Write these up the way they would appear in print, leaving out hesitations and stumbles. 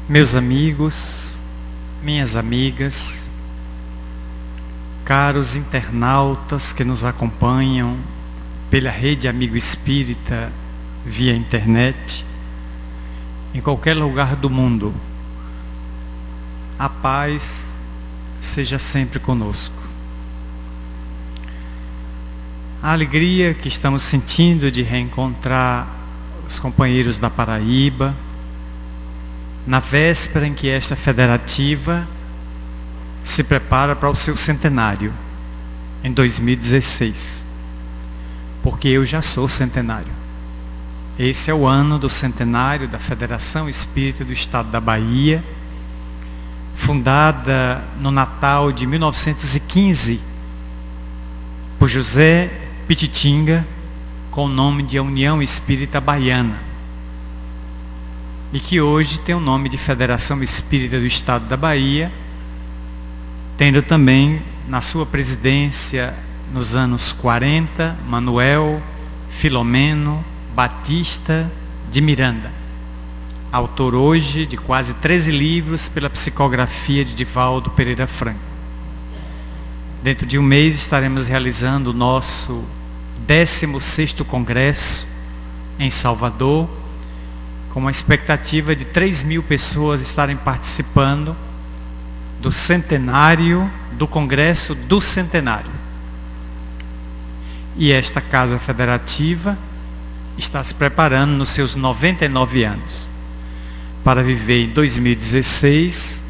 Meus amigos, minhas amigas, caros internautas que nos acompanham pela rede Amigo Espírita via internet, em qualquer lugar do mundo, a paz seja sempre conosco. A alegria que estamos sentindo de reencontrar os companheiros da Paraíba, na véspera em que esta federativa se prepara para o seu centenário, em 2016. Porque eu já sou centenário. Esse é o ano do centenário da Federação Espírita do Estado da Bahia, fundada no Natal de 1915, por José Pititinga, com o nome de União Espírita Baiana. E que hoje tem o nome de Federação Espírita do Estado da Bahia, tendo também na sua presidência, nos anos 40, Manuel Filomeno Batista de Miranda, autor hoje de quase 13 livros pela psicografia de Divaldo Pereira Franco. Dentro de um mês estaremos realizando o nosso 16º Congresso em Salvador, com uma expectativa de 3.000 pessoas estarem participando do centenário, do Congresso do Centenário. E esta Casa Federativa está se preparando nos seus 99 anos para viver em 2016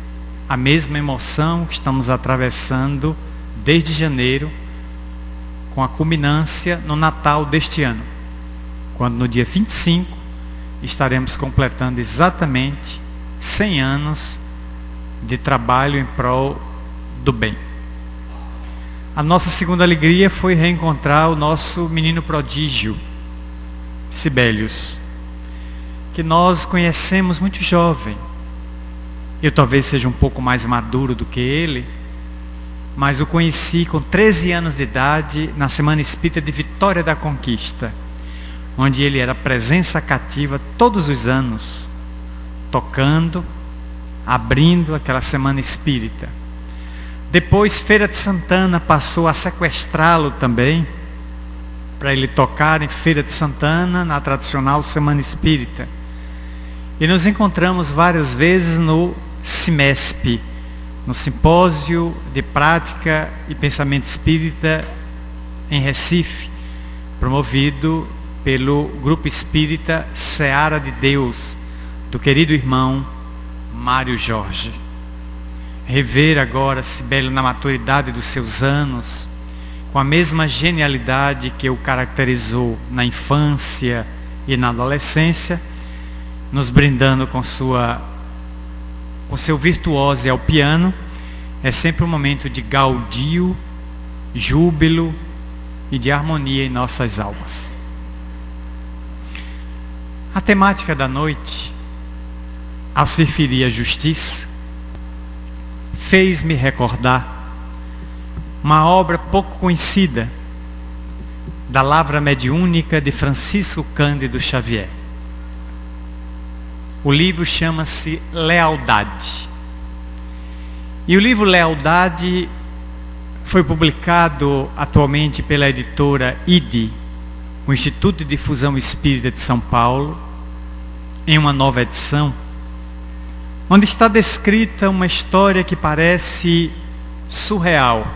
a mesma emoção que estamos atravessando desde janeiro, com a culminância no Natal deste ano, quando no dia 25 estaremos completando exatamente 100 anos de trabalho em prol do bem. A nossa segunda alegria foi reencontrar o nosso menino prodígio, Sibelius, que nós conhecemos muito jovem. Eu talvez seja um pouco mais maduro do que ele, mas o conheci com 13 anos de idade na Semana Espírita de Vitória da Conquista, onde ele era presença cativa todos os anos, tocando, abrindo aquela Semana Espírita. Depois, Feira de Santana passou a sequestrá-lo também, para ele tocar em Feira de Santana, na tradicional Semana Espírita. E nos encontramos várias vezes no CIMESP, no Simpósio de Prática e Pensamento Espírita em Recife, promovido pelo Grupo Espírita Seara de Deus, do querido irmão Mário Jorge. Rever agora Sibélio na maturidade dos seus anos, com a mesma genialidade que o caracterizou na infância e na adolescência, nos brindando com seu virtuose ao piano, é sempre um momento de gaudio, júbilo e de harmonia em nossas almas. A temática da noite, ao se referir à justiça, fez-me recordar uma obra pouco conhecida da Lavra Mediúnica de Francisco Cândido Xavier. O livro chama-se Lealdade. E o livro Lealdade foi publicado atualmente pela editora IDE, o Instituto de Difusão Espírita de São Paulo, em uma nova edição, onde está descrita uma história que parece surreal,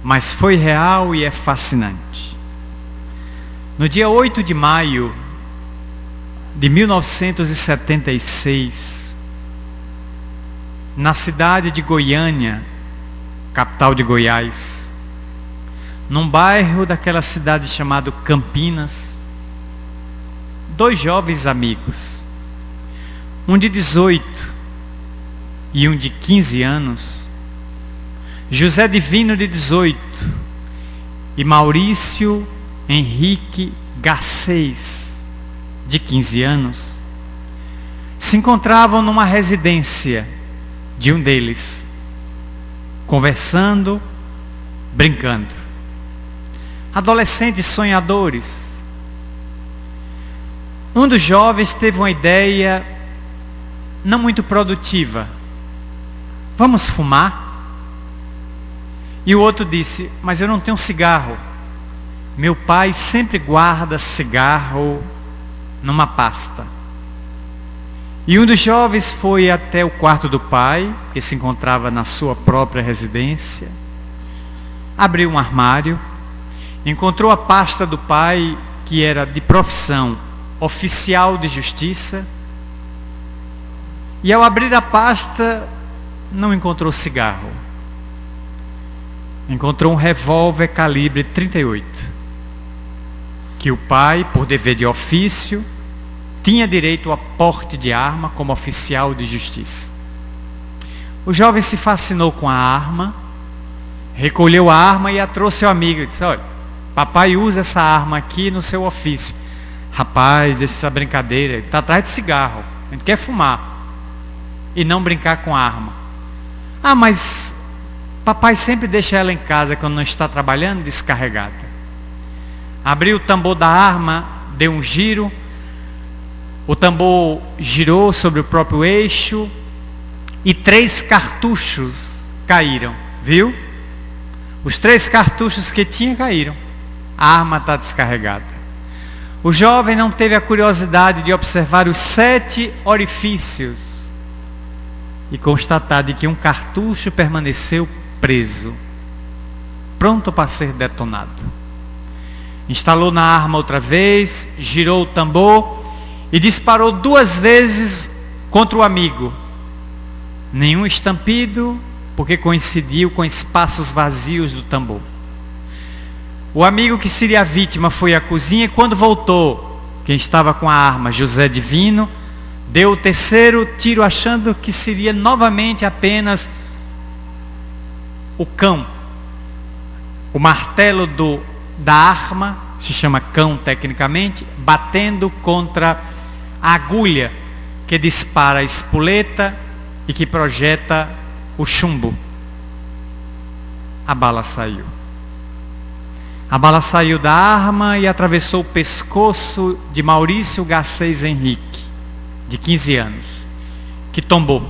mas foi real e é fascinante. No dia 8 de maio de 1976, na cidade de Goiânia, capital de Goiás, num bairro daquela cidade chamado Campinas, dois jovens amigos, um de 18 e um de 15 anos, José Divino de 18 e Maurício Henrique Garcês de 15 anos, se encontravam numa residência de um deles, conversando, brincando. Adolescentes sonhadores. Um dos jovens teve uma ideia não muito produtiva. Vamos fumar? E o outro disse: mas eu não tenho cigarro. Meu pai sempre guarda cigarro numa pasta. E um dos jovens foi até o quarto do pai, que se encontrava na sua própria residência, abriu um armário, encontrou a pasta do pai, que era de profissão oficial de justiça, e ao abrir a pasta não encontrou cigarro. Encontrou um revólver calibre 38, que o pai, por dever de ofício, tinha direito a porte de arma como oficial de justiça. O jovem se fascinou com a arma, recolheu a arma e a trouxe ao amigo e disse: olha, papai usa essa arma aqui no seu ofício. Rapaz, deixa essa brincadeira, ele está atrás de cigarro, a gente quer fumar e não brincar com arma. Ah, mas papai sempre deixa ela em casa quando não está trabalhando, descarregada. Abriu o tambor da arma, deu um giro, o tambor girou sobre o próprio eixo e 3 cartuchos caíram, viu? Os 3 cartuchos que tinha caíram. A arma está descarregada. O jovem não teve a curiosidade de observar os 7 orifícios e constatar de que um cartucho permaneceu preso, pronto para ser detonado. Instalou na arma outra vez, girou o tambor e disparou 2 vezes contra o amigo. Nenhum estampido, porque coincidiu com espaços vazios do tambor. O amigo que seria a vítima foi à cozinha e quando voltou, quem estava com a arma, José Divino, deu o 3º tiro achando que seria novamente apenas o cão. O martelo da arma, se chama cão tecnicamente, batendo contra a agulha que dispara a espoleta e que projeta o chumbo. A bala saiu. A bala saiu da arma e atravessou o pescoço de Maurício Garcês Henrique, de 15 anos, que tombou.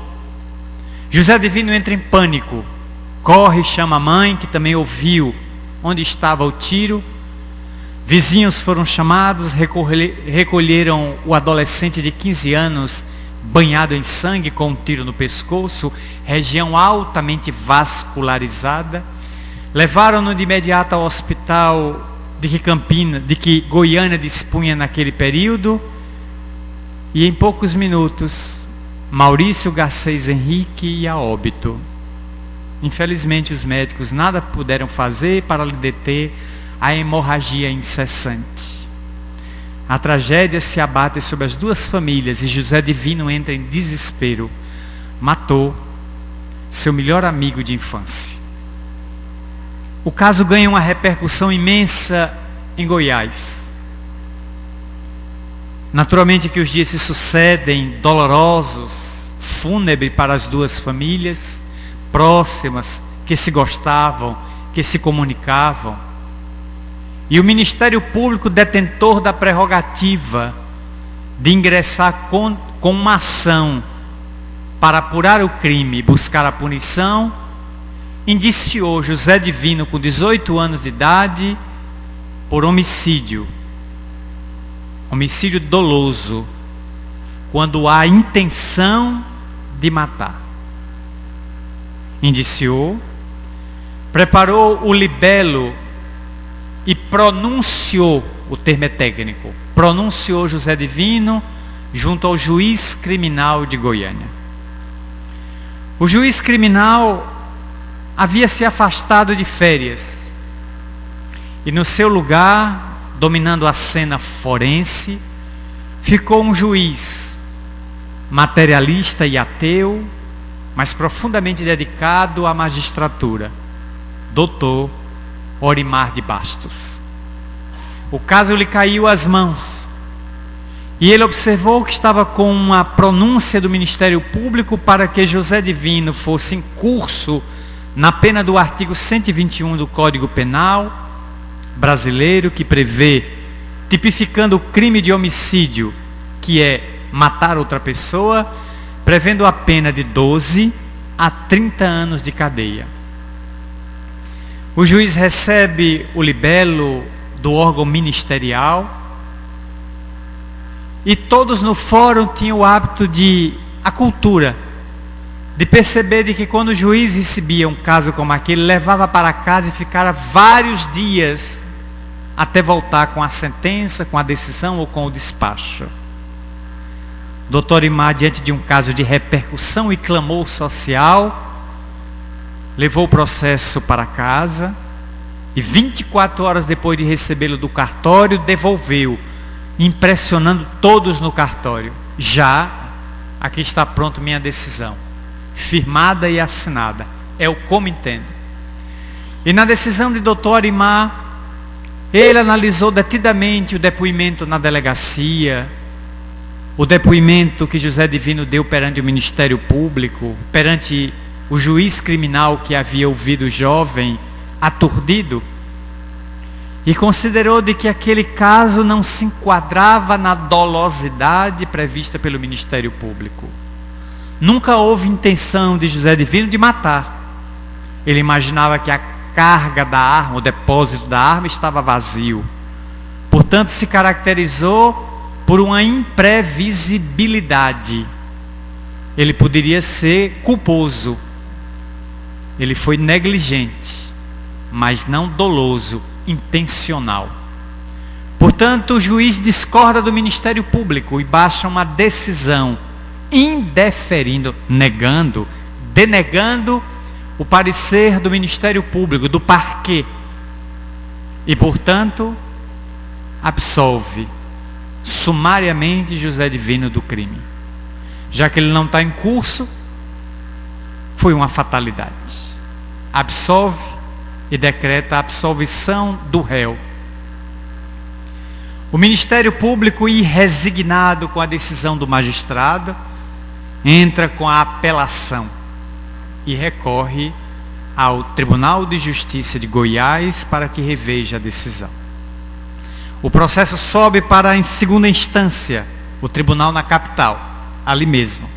José Divino entra em pânico, corre e chama a mãe, que também ouviu onde estava o tiro. Vizinhos foram chamados, recolheram o adolescente de 15 anos, banhado em sangue com um tiro no pescoço, região altamente vascularizada. Levaram-no de imediato ao hospital de que Goiânia dispunha naquele período. E em poucos minutos, Maurício Garcês Henrique ia a óbito. Infelizmente os médicos nada puderam fazer para lhe deter a hemorragia incessante. A tragédia se abate sobre as 2 famílias e José Divino entra em desespero. Matou seu melhor amigo de infância. O caso ganha uma repercussão imensa em Goiás. Naturalmente que os dias se sucedem dolorosos, fúnebres para as 2 famílias, próximas, que se gostavam, que se comunicavam. E o Ministério Público, detentor da prerrogativa de ingressar com uma ação para apurar o crime e buscar a punição, indiciou José Divino, com 18 anos de idade, por homicídio. Homicídio doloso, quando há intenção de matar. Indiciou, preparou o libelo e pronunciou, o termo é técnico, pronunciou José Divino junto ao juiz criminal de Goiânia. O juiz criminal havia se afastado de férias e no seu lugar, dominando a cena forense, ficou um juiz materialista e ateu, mas profundamente dedicado à magistratura, doutor Orimar de Bastos. O caso lhe caiu às mãos e ele observou que estava com uma pronúncia do Ministério Público para que José Divino fosse incurso na pena do artigo 121 do Código Penal brasileiro, que prevê, tipificando o crime de homicídio, que é matar outra pessoa, prevendo a pena de 12 a 30 anos de cadeia. O juiz recebe o libelo do órgão ministerial e todos no fórum tinham o hábito a cultura de perceber de que quando o juiz recebia um caso como aquele, levava para casa e ficara vários dias até voltar com a sentença, com a decisão ou com o despacho. Dr. Imar, diante de um caso de repercussão e clamor social, levou o processo para casa e 24 horas depois de recebê-lo do cartório, devolveu, impressionando todos no cartório. Já, aqui está pronto minha decisão, firmada e assinada, é o como entendo. E na decisão de Dr. Imar, ele analisou detidamente o depoimento na delegacia, o depoimento que José Divino deu perante o Ministério Público, perante o juiz criminal que havia ouvido o jovem aturdido, e considerou de que aquele caso não se enquadrava na dolosidade prevista pelo Ministério Público. Nunca houve intenção de José Divino de matar. Ele imaginava que a carga da arma, o depósito da arma estava vazio. Portanto, se caracterizou por uma imprevisibilidade. Ele poderia ser culposo. Ele foi negligente, mas não doloso, intencional. Portanto, o juiz discorda do Ministério Público e baixa uma decisão indeferindo, denegando o parecer do Ministério Público, do parquê. E, portanto, absolve sumariamente José Divino do crime. Já que ele não está em curso, foi uma fatalidade. Absolve e decreta a absolvição do réu. O Ministério Público, irresignado com a decisão do magistrado, entra com a apelação e recorre ao Tribunal de Justiça de Goiás para que reveja a decisão. O processo sobe para, em segunda instância, o tribunal na capital, ali mesmo.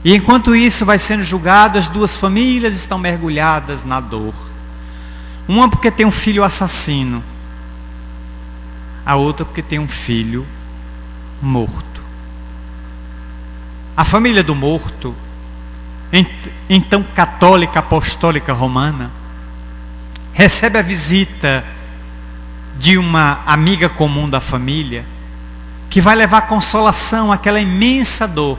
E enquanto isso vai sendo julgado, as duas famílias estão mergulhadas na dor. Uma porque tem um filho assassino, a outra porque tem um filho morto. A família do morto, então católica, apostólica romana, recebe a visita de uma amiga comum da família, que vai levar consolação àquela imensa dor,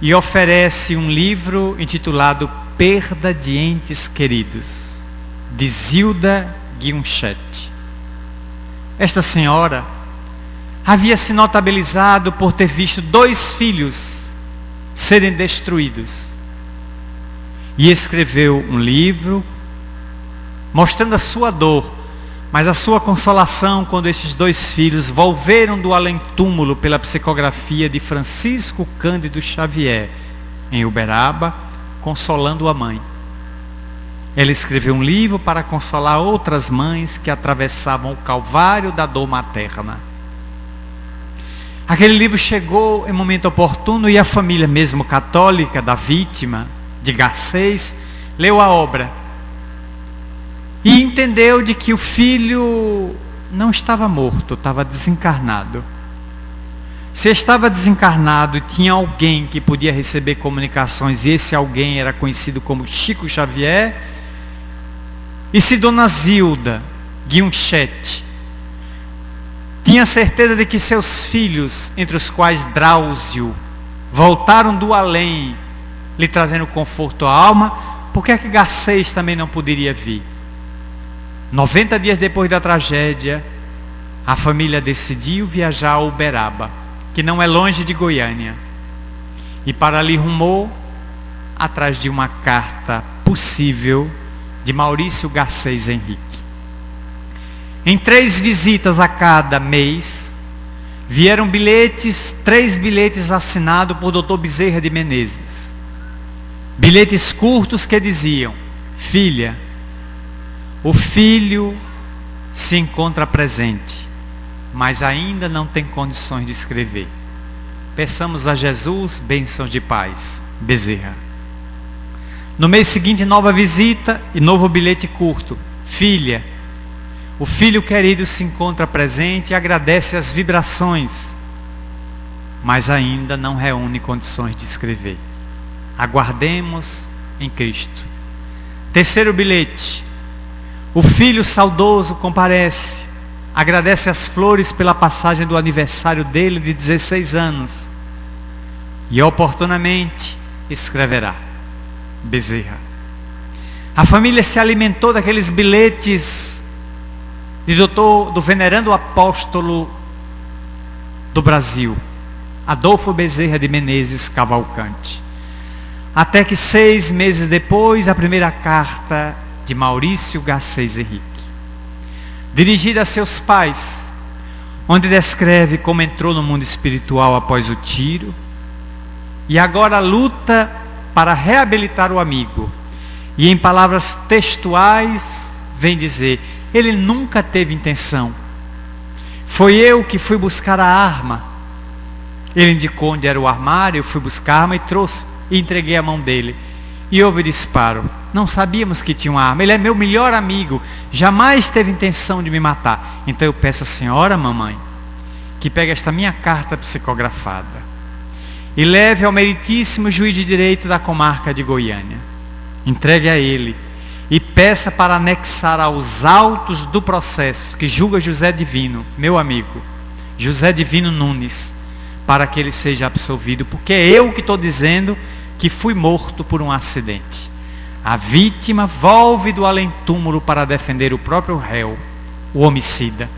e oferece um livro intitulado Perda de Entes Queridos, de Zilda Guinchet. Esta senhora havia se notabilizado por ter visto 2 filhos serem destruídos, e escreveu um livro mostrando a sua dor, mas a sua consolação quando estes 2 filhos volveram do além-túmulo pela psicografia de Francisco Cândido Xavier, em Uberaba, consolando a mãe. Ela escreveu um livro para consolar outras mães que atravessavam o calvário da dor materna. Aquele livro chegou em momento oportuno e a família mesmo católica da vítima de Garcês leu a obra e entendeu de que o filho não estava morto, estava desencarnado. Se estava desencarnado e tinha alguém que podia receber comunicações, e esse alguém era conhecido como Chico Xavier, e se Dona Zilda Guinchet tinha certeza de que seus filhos, entre os quais Drauzio, voltaram do além, lhe trazendo conforto à alma, por que é que Garcês também não poderia vir? 90 dias depois da tragédia, a família decidiu viajar a Uberaba, que não é longe de Goiânia, e para ali rumou atrás de uma carta possível de Maurício Garcês Henrique. Em 3 visitas a cada mês, vieram 3 bilhetes assinados por Dr. Bezerra de Menezes. Bilhetes curtos que diziam: filha, o filho se encontra presente, mas ainda não tem condições de escrever. peçamos a Jesus bênçãos de paz. Bezerra. No mês seguinte, nova visita e novo bilhete curto. Filha, o filho querido se encontra presente e agradece as vibrações, mas ainda não reúne condições de escrever. Aguardemos em Cristo. Terceiro bilhete. O filho saudoso comparece, agradece as flores pela passagem do aniversário dele de 16 anos e oportunamente escreverá. Bezerra. A família se alimentou daqueles bilhetes do venerando apóstolo do Brasil, Adolfo Bezerra de Menezes Cavalcante. Até que 6 meses depois, a primeira carta de Maurício Garcês Henrique, dirigida a seus pais, onde descreve como entrou no mundo espiritual após o tiro e agora luta para reabilitar o amigo. E em palavras textuais vem dizer: ele nunca teve intenção, foi eu que fui buscar a arma. Ele indicou onde era o armário, eu fui buscar a arma e trouxe e entreguei a mão dele e houve disparo. Não sabíamos que tinha uma arma, ele é meu melhor amigo, jamais teve intenção de me matar. Então eu peço à senhora, mamãe, que pegue esta minha carta psicografada e leve ao meritíssimo juiz de direito da comarca de Goiânia, entregue a ele e peça para anexar aos autos do processo que julga José Divino, meu amigo, José Divino Nunes, para que ele seja absolvido, porque é eu que estou dizendo que fui morto por um acidente. A vítima volve do além-túmulo para defender o próprio réu, o homicida.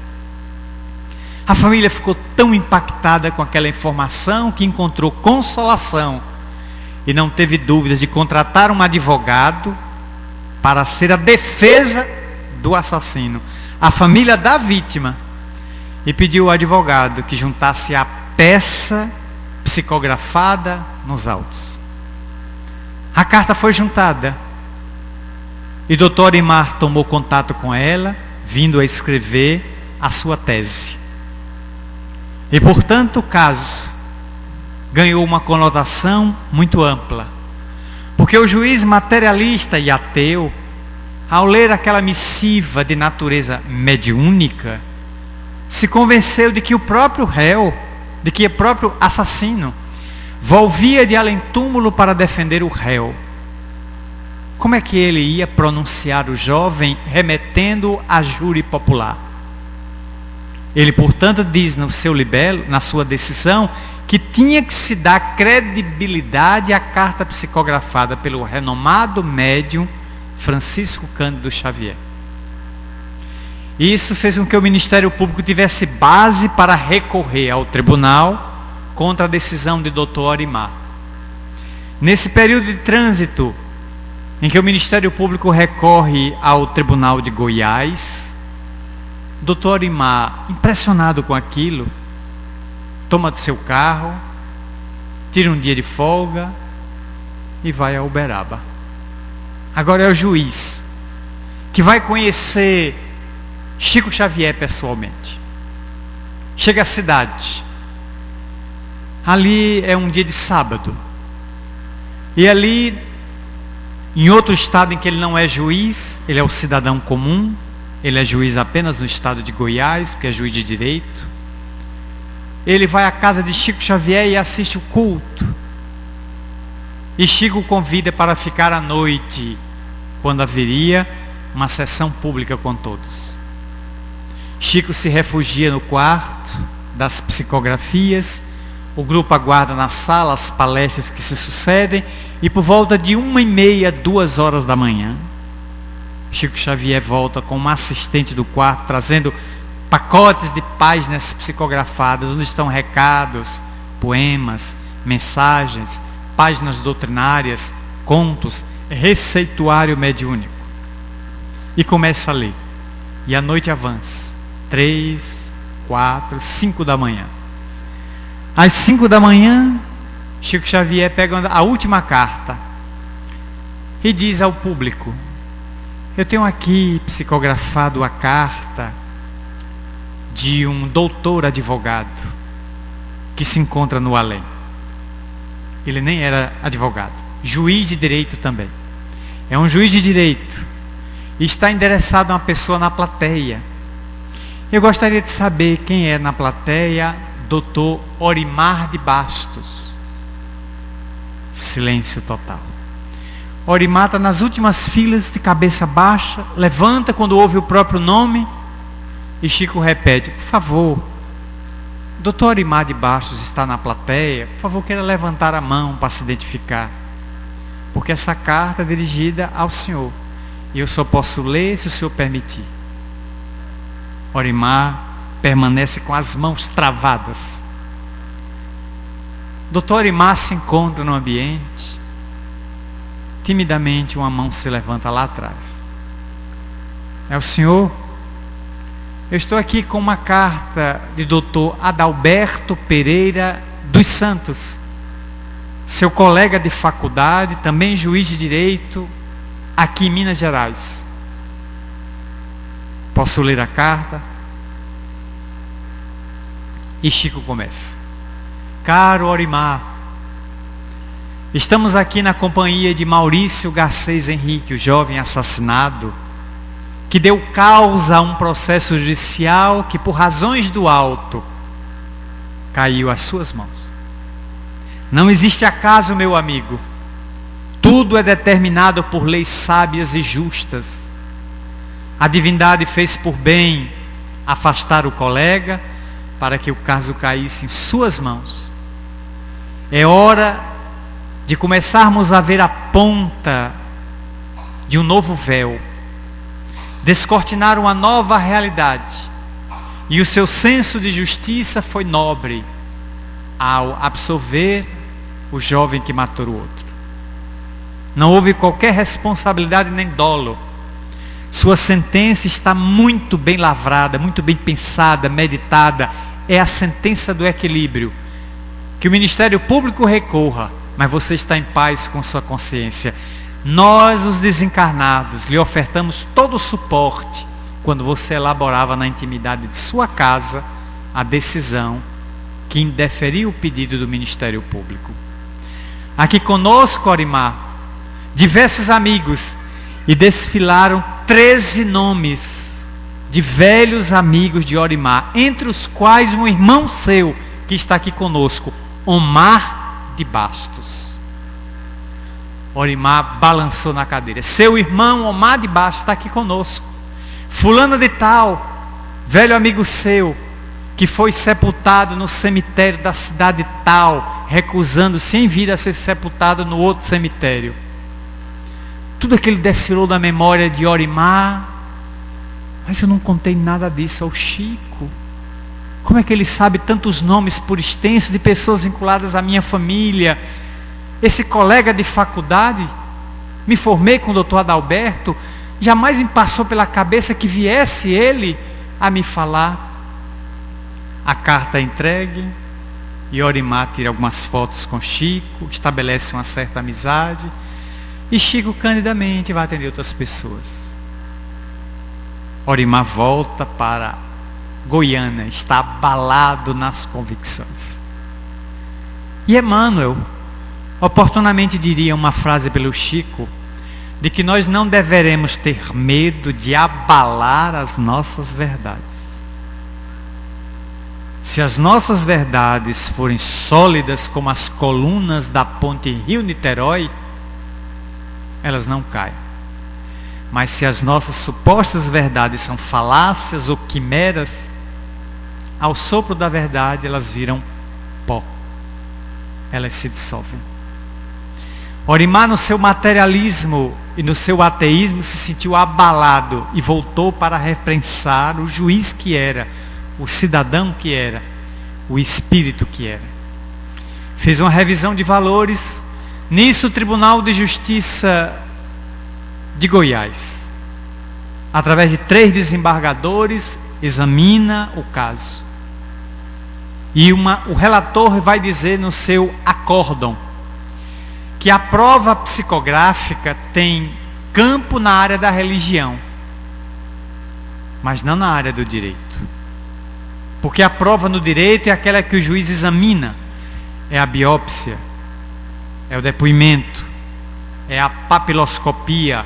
A família ficou tão impactada com aquela informação que encontrou consolação e não teve dúvidas de contratar um advogado para ser a defesa do assassino, a família da vítima, e pediu ao advogado que juntasse a peça psicografada nos autos. A carta foi juntada e Dr. Arimar tomou contato com ela, vindo a escrever a sua tese. E portanto o caso ganhou uma conotação muito ampla, porque o juiz materialista e ateu, ao ler aquela missiva de natureza mediúnica, se convenceu de que o próprio réu, de que o próprio assassino volvia de além-túmulo para defender o réu. Como é que ele ia pronunciar o jovem remetendo a júri popular? Ele, portanto, diz no seu libelo, na sua decisão, que tinha que se dar credibilidade à carta psicografada pelo renomado médium Francisco Cândido Xavier. Isso fez com que o Ministério Público tivesse base para recorrer ao tribunal contra a decisão de Dr. Arimar. Nesse período de trânsito em que o Ministério Público recorre ao Tribunal de Goiás, Dr. Arimar, impressionado com aquilo, toma do seu carro, tira um dia de folga e vai a Uberaba. Agora é o juiz que vai conhecer Chico Xavier pessoalmente. Chega à cidade. Ali é um dia de sábado. E ali, em outro estado em que ele não é juiz, ele é o cidadão comum, ele é juiz apenas no estado de Goiás, porque é juiz de direito. Ele vai à casa de Chico Xavier e assiste o culto. E Chico o convida para ficar à noite, quando haveria uma sessão pública com todos. Chico se refugia no quarto das psicografias, o grupo aguarda na sala as palestras que se sucedem, e por volta de 1h30, 2 horas da manhã, Chico Xavier volta com uma assistente do quarto, trazendo pacotes de páginas psicografadas, onde estão recados, poemas, mensagens, páginas doutrinárias, contos, receituário mediúnico. E começa a ler. E a noite avança. 3, 4, 5 da manhã. Às 5 da manhã, Chico Xavier pega a última carta e diz ao público: eu tenho aqui psicografado a carta de um doutor advogado que se encontra no além. Ele nem era advogado. Juiz de direito também. É um juiz de direito. E está endereçado a uma pessoa na plateia. Eu gostaria de saber quem é na plateia. Doutor Orimar de Bastos. Silêncio total. Orimar está nas últimas filas, de cabeça baixa, levanta quando ouve o próprio nome, e Chico repete: por favor, doutor Orimar de Bastos está na plateia, por favor, queira levantar a mão para se identificar, porque essa carta é dirigida ao senhor, e eu só posso ler se o senhor permitir. Orimar permanece com as mãos travadas. Doutor Orimar se encontra no ambiente. Timidamente uma mão se levanta lá atrás. É o senhor? Eu estou aqui com uma carta de doutor Adalberto Pereira dos Santos, seu colega de faculdade, também juiz de direito, aqui em Minas Gerais. Posso ler a carta? E Chico começa: caro Orimar, estamos aqui na companhia de Maurício Garcês Henrique, o jovem assassinado, que deu causa a um processo judicial que, por razões do alto, caiu às suas mãos. Não existe acaso, meu amigo. Tudo é determinado por leis sábias e justas. A divindade fez por bem afastar o colega para que o caso caísse em suas mãos. É hora de começarmos a ver a ponta de um novo véu, descortinar uma nova realidade. E o seu senso de justiça foi nobre ao absolver o jovem que matou o outro. Não houve qualquer responsabilidade nem dolo. Sua sentença está muito bem lavrada, muito bem pensada, meditada. É a sentença do equilíbrio. Que o Ministério Público recorra, mas você está em paz com sua consciência. Nós, os desencarnados, lhe ofertamos todo o suporte quando você elaborava na intimidade de sua casa a decisão que indeferiu o pedido do Ministério Público. Aqui conosco, Orimar, diversos amigos, e desfilaram 13 nomes de velhos amigos de Orimar, entre os quais um irmão seu que está aqui conosco, Omar de Bastos. Orimar balançou na cadeira. Seu irmão Omar de Bastos está aqui conosco. Fulano de tal, velho amigo seu, que foi sepultado no cemitério da cidade tal, recusando-se em vida a ser sepultado no outro cemitério. Tudo aquilo desfilou da memória de Orimar. Mas eu não contei nada disso ao Chico. Como é que ele sabe tantos nomes por extenso de pessoas vinculadas à minha família? Esse colega de faculdade, me formei com o doutor Adalberto, jamais me passou pela cabeça que viesse ele a me falar. A carta é entregue, e Orimar tira algumas fotos com Chico, estabelece uma certa amizade, e Chico candidamente vai atender outras pessoas. Orimar volta para Goiânia, está abalado nas convicções. E Emmanuel oportunamente diria uma frase pelo Chico, de que nós não deveremos ter medo de abalar as nossas verdades. Se as nossas verdades forem sólidas como as colunas da ponte Rio-Niterói, elas não caem. Mas se as nossas supostas verdades são falácias ou quimeras, ao sopro da verdade elas viram pó. Elas se dissolvem. Orimar, no seu materialismo e no seu ateísmo, se sentiu abalado e voltou para repensar o juiz que era, o cidadão que era, o espírito que era. Fez uma revisão de valores. Nisso, o Tribunal de Justiça de Goiás, através de 3 desembargadores, examina o caso. E o relator vai dizer no seu acórdão que a prova psicográfica tem campo na área da religião, mas não na área do direito. Porque a prova no direito é aquela que o juiz examina, é a biópsia. é o depoimento, é a papiloscopia,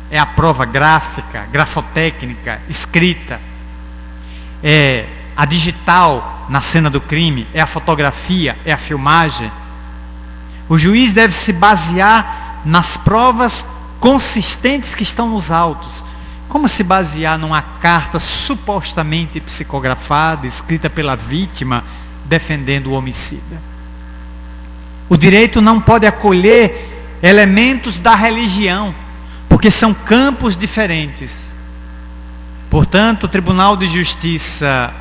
é a prova gráfica, grafotécnica, escrita, é a digital na cena do crime, é a fotografia, é a filmagem. O juiz deve se basear nas provas consistentes que estão nos autos. Como se basear numa carta supostamente psicografada, escrita pela vítima, defendendo o homicida? O direito não pode acolher elementos da religião, porque são campos diferentes. Portanto, o Tribunal de Justiça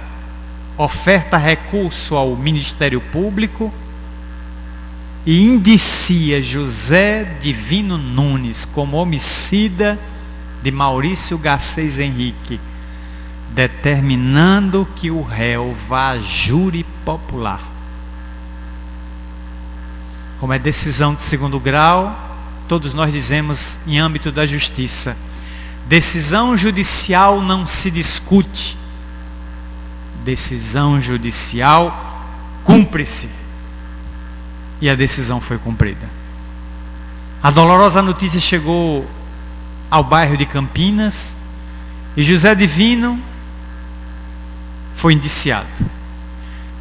oferta recurso ao Ministério Público e indicia José Divino Nunes como homicida de Maurício Garcês Henrique, determinando que o réu vá a júri popular. Como é decisão de segundo grau, todos nós dizemos em âmbito da justiça: decisão judicial não se discute, decisão judicial cumpre-se. E a decisão foi cumprida. A dolorosa notícia chegou ao bairro de Campinas e José Divino foi indiciado.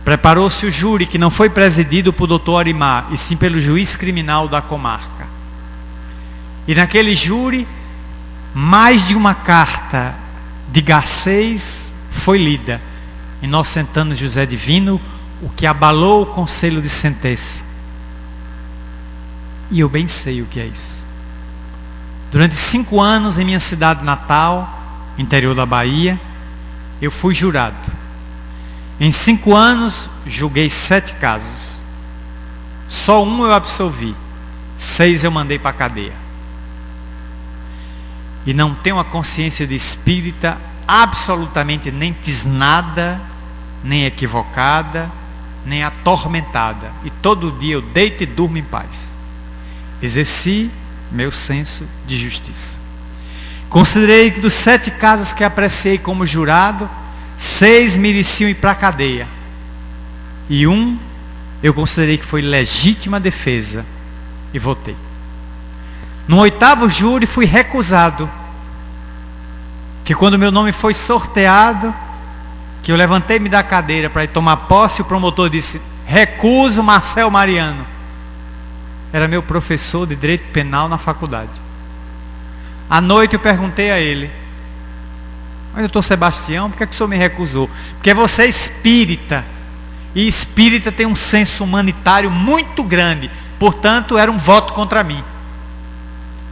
Preparou-se o júri, que não foi presidido por doutor Arimar, e sim pelo juiz criminal da comarca. E naquele júri, mais de uma carta de Garcês foi lida, inocentando José Divino, o que abalou o conselho de sentença. E eu bem sei o que é isso. Durante 5 anos em minha cidade natal, interior da Bahia, eu fui jurado. Em 5 anos, julguei 7 casos. Só 1 eu absolvi. 6 eu mandei para a cadeia. E não tenho a consciência de espírita absolutamente nem tisnada, nem equivocada, nem atormentada. E todo dia eu deito e durmo em paz. Exerci meu senso de justiça. Considerei que dos 7 casos que apreciei como jurado, 6 mereciam ir para a cadeia. E 1 eu considerei que foi legítima defesa e votei. No 8º júri fui recusado. Que quando meu nome foi sorteado, que eu levantei-me da cadeira para ir tomar posse, o promotor disse: recuso Marcel Mariano. Era meu professor de direito penal na faculdade. À noite eu perguntei a ele: mas doutor Sebastião, por que o senhor me recusou? Porque você é espírita, e espírita tem um senso humanitário muito grande, portanto era um voto contra mim.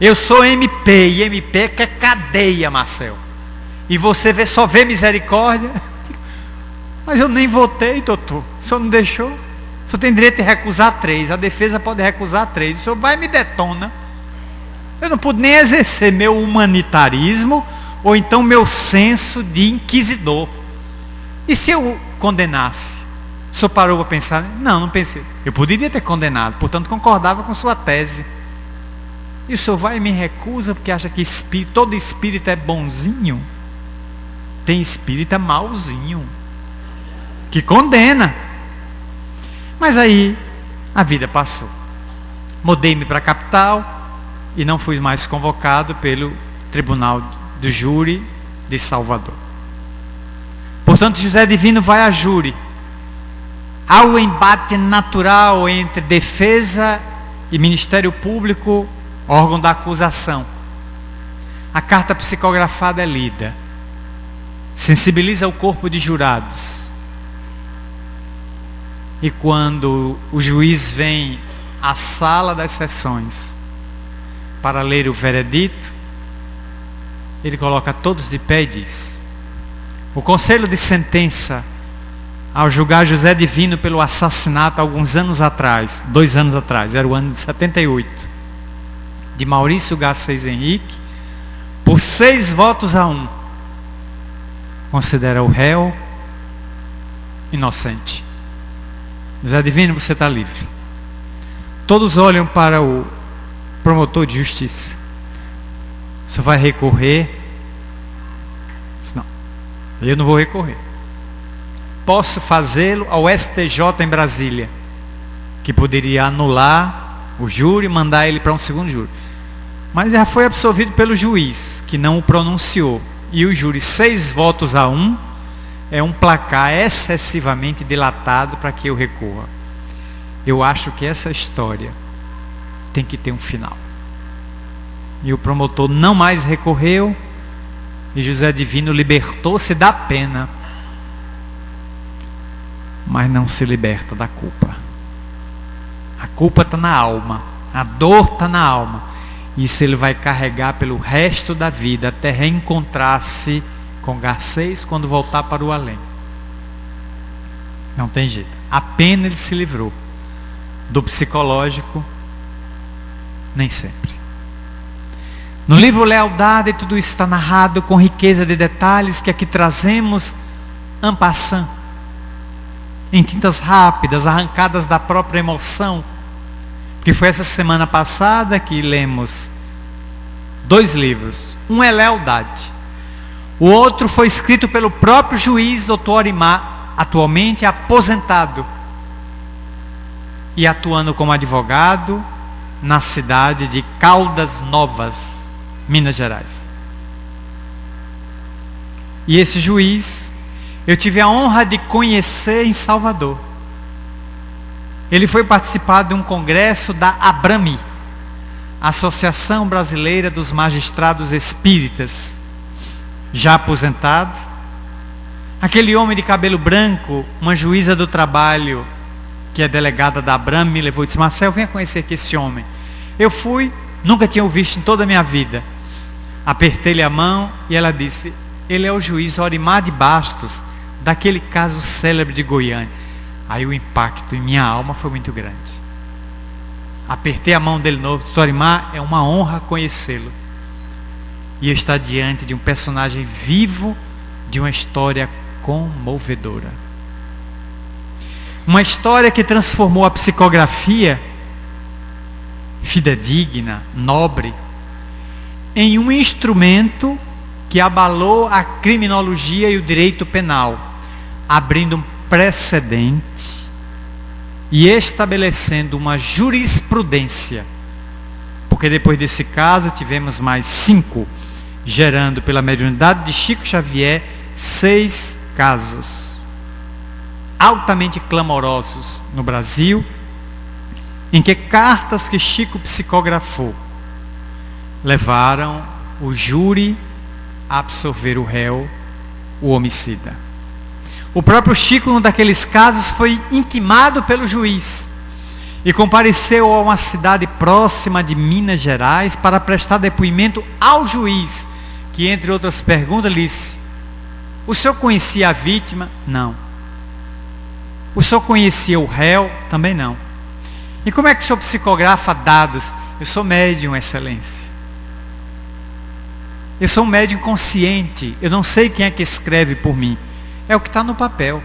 Eu sou MP, e MP quer cadeia, Marcel, e você só vê misericórdia. Mas eu nem votei, doutor, o senhor não deixou. O senhor tem direito de recusar 3, a defesa pode recusar 3, o senhor vai e me detona. Eu não pude nem exercer meu humanitarismo, ou então meu senso de inquisidor. E se eu condenasse? O senhor parou para pensar? Não, não pensei. Eu poderia ter condenado, portanto concordava com sua tese. E o senhor vai e me recusa porque acha que todo espírito é bonzinho? Tem espírita mauzinho, que condena. Mas aí a vida passou. Mudei-me para a capital e não fui mais convocado pelo Tribunal do Júri de Salvador. Portanto, José Divino vai a júri. Há o embate natural entre defesa e Ministério Público, órgão da acusação. A carta psicografada é lida. Sensibiliza o corpo de jurados. E quando o juiz vem à sala das sessões para ler o veredito, ele coloca todos de pé e diz: o conselho de sentença, ao julgar José Divino pelo assassinato alguns anos atrás, 2 anos atrás, era o ano de 78, de Maurício Garcês Henrique, por 6 votos a 1, considera o réu inocente. José Divino, você está livre. Todos olham para o promotor de justiça. Você vai recorrer? Não, eu não vou recorrer. Posso fazê-lo ao STJ em Brasília, que poderia anular o júri, mandar ele para um segundo júri. Mas já foi absolvido pelo juiz, que não o pronunciou. E o júri, 6-1, é um placar excessivamente dilatado para que eu recorra. Eu acho que essa história tem que ter um final. E o promotor não mais recorreu, e José Divino libertou-se da pena, mas não se liberta da culpa. A culpa está na alma, a dor está na alma. Isso ele vai carregar pelo resto da vida, até reencontrar-se com Garcês quando voltar para o além. Não tem jeito. A pena ele se livrou. Do psicológico, nem sempre. No livro Lealdade, tudo isso está narrado com riqueza de detalhes que aqui trazemos en passant, em tintas rápidas, arrancadas da própria emoção. Que foi essa semana passada que lemos 2 livros. Um é Lealdade. O outro foi escrito pelo próprio juiz Dr. Orimar, atualmente aposentado e atuando como advogado na cidade de Caldas Novas, Minas Gerais. E esse juiz eu tive a honra de conhecer em Salvador. Ele foi participar de um congresso da ABRAMI, Associação Brasileira dos Magistrados Espíritas, já aposentado. Aquele homem de cabelo branco, uma juíza do trabalho, que é delegada da ABRAMI, me levou e disse: Marcel, venha conhecer aqui esse homem. Eu fui, nunca tinha o visto em toda a minha vida. Apertei-lhe a mão e ela disse: ele é o juiz Orimar de Bastos, daquele caso célebre de Goiânia. Aí o impacto em minha alma foi muito grande. Apertei a mão dele de novo. Doutor Orimar, é uma honra conhecê-lo. E eu estar diante de um personagem vivo, de uma história comovedora. Uma história que transformou a psicografia fidedigna, nobre, em um instrumento que abalou a criminologia e o direito penal, abrindo um precedente e estabelecendo uma jurisprudência. Porque depois desse caso tivemos mais 5, gerando pela mediunidade de Chico Xavier 6 casos altamente clamorosos no Brasil, em que cartas que Chico psicografou levaram o júri a absolver o réu, o homicida. O próprio Chico, num daqueles casos, foi intimado pelo juiz e compareceu a uma cidade próxima de Minas Gerais para prestar depoimento ao juiz, que, entre outras perguntas, lhe disse: o senhor conhecia a vítima? Não. O senhor conhecia o réu? Também não. E como é que o senhor psicografa dados? Eu sou médium, excelência. Eu sou um médium consciente. Eu não sei quem é que escreve por mim. É o que está no papel.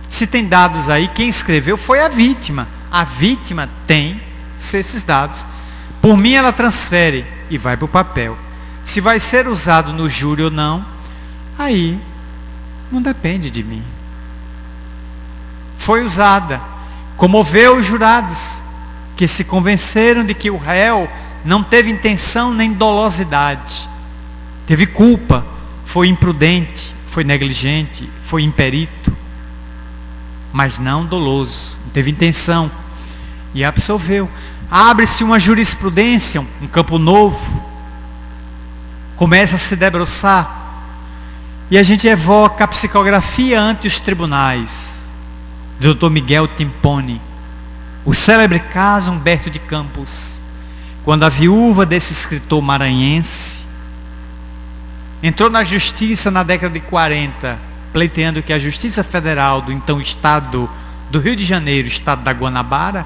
Se tem dados aí, quem escreveu foi a vítima. A vítima tem esses dados. Por mim ela transfere e vai para o papel. Se vai ser usado no júri ou não, aí não depende de mim. Foi usada. Comoveu os jurados, que se convenceram de que o réu não teve intenção nem dolosidade. Teve culpa, foi imprudente, foi negligente, foi imperito, mas não doloso, não teve intenção, e absolveu. Abre-se uma jurisprudência, um campo novo, começa a se debruçar, e a gente evoca a psicografia ante os tribunais do Dr. Miguel Timpone, o célebre caso Humberto de Campos, quando a viúva desse escritor maranhense entrou na justiça na década de 40, pleiteando que a Justiça Federal do então Estado do Rio de Janeiro, Estado da Guanabara,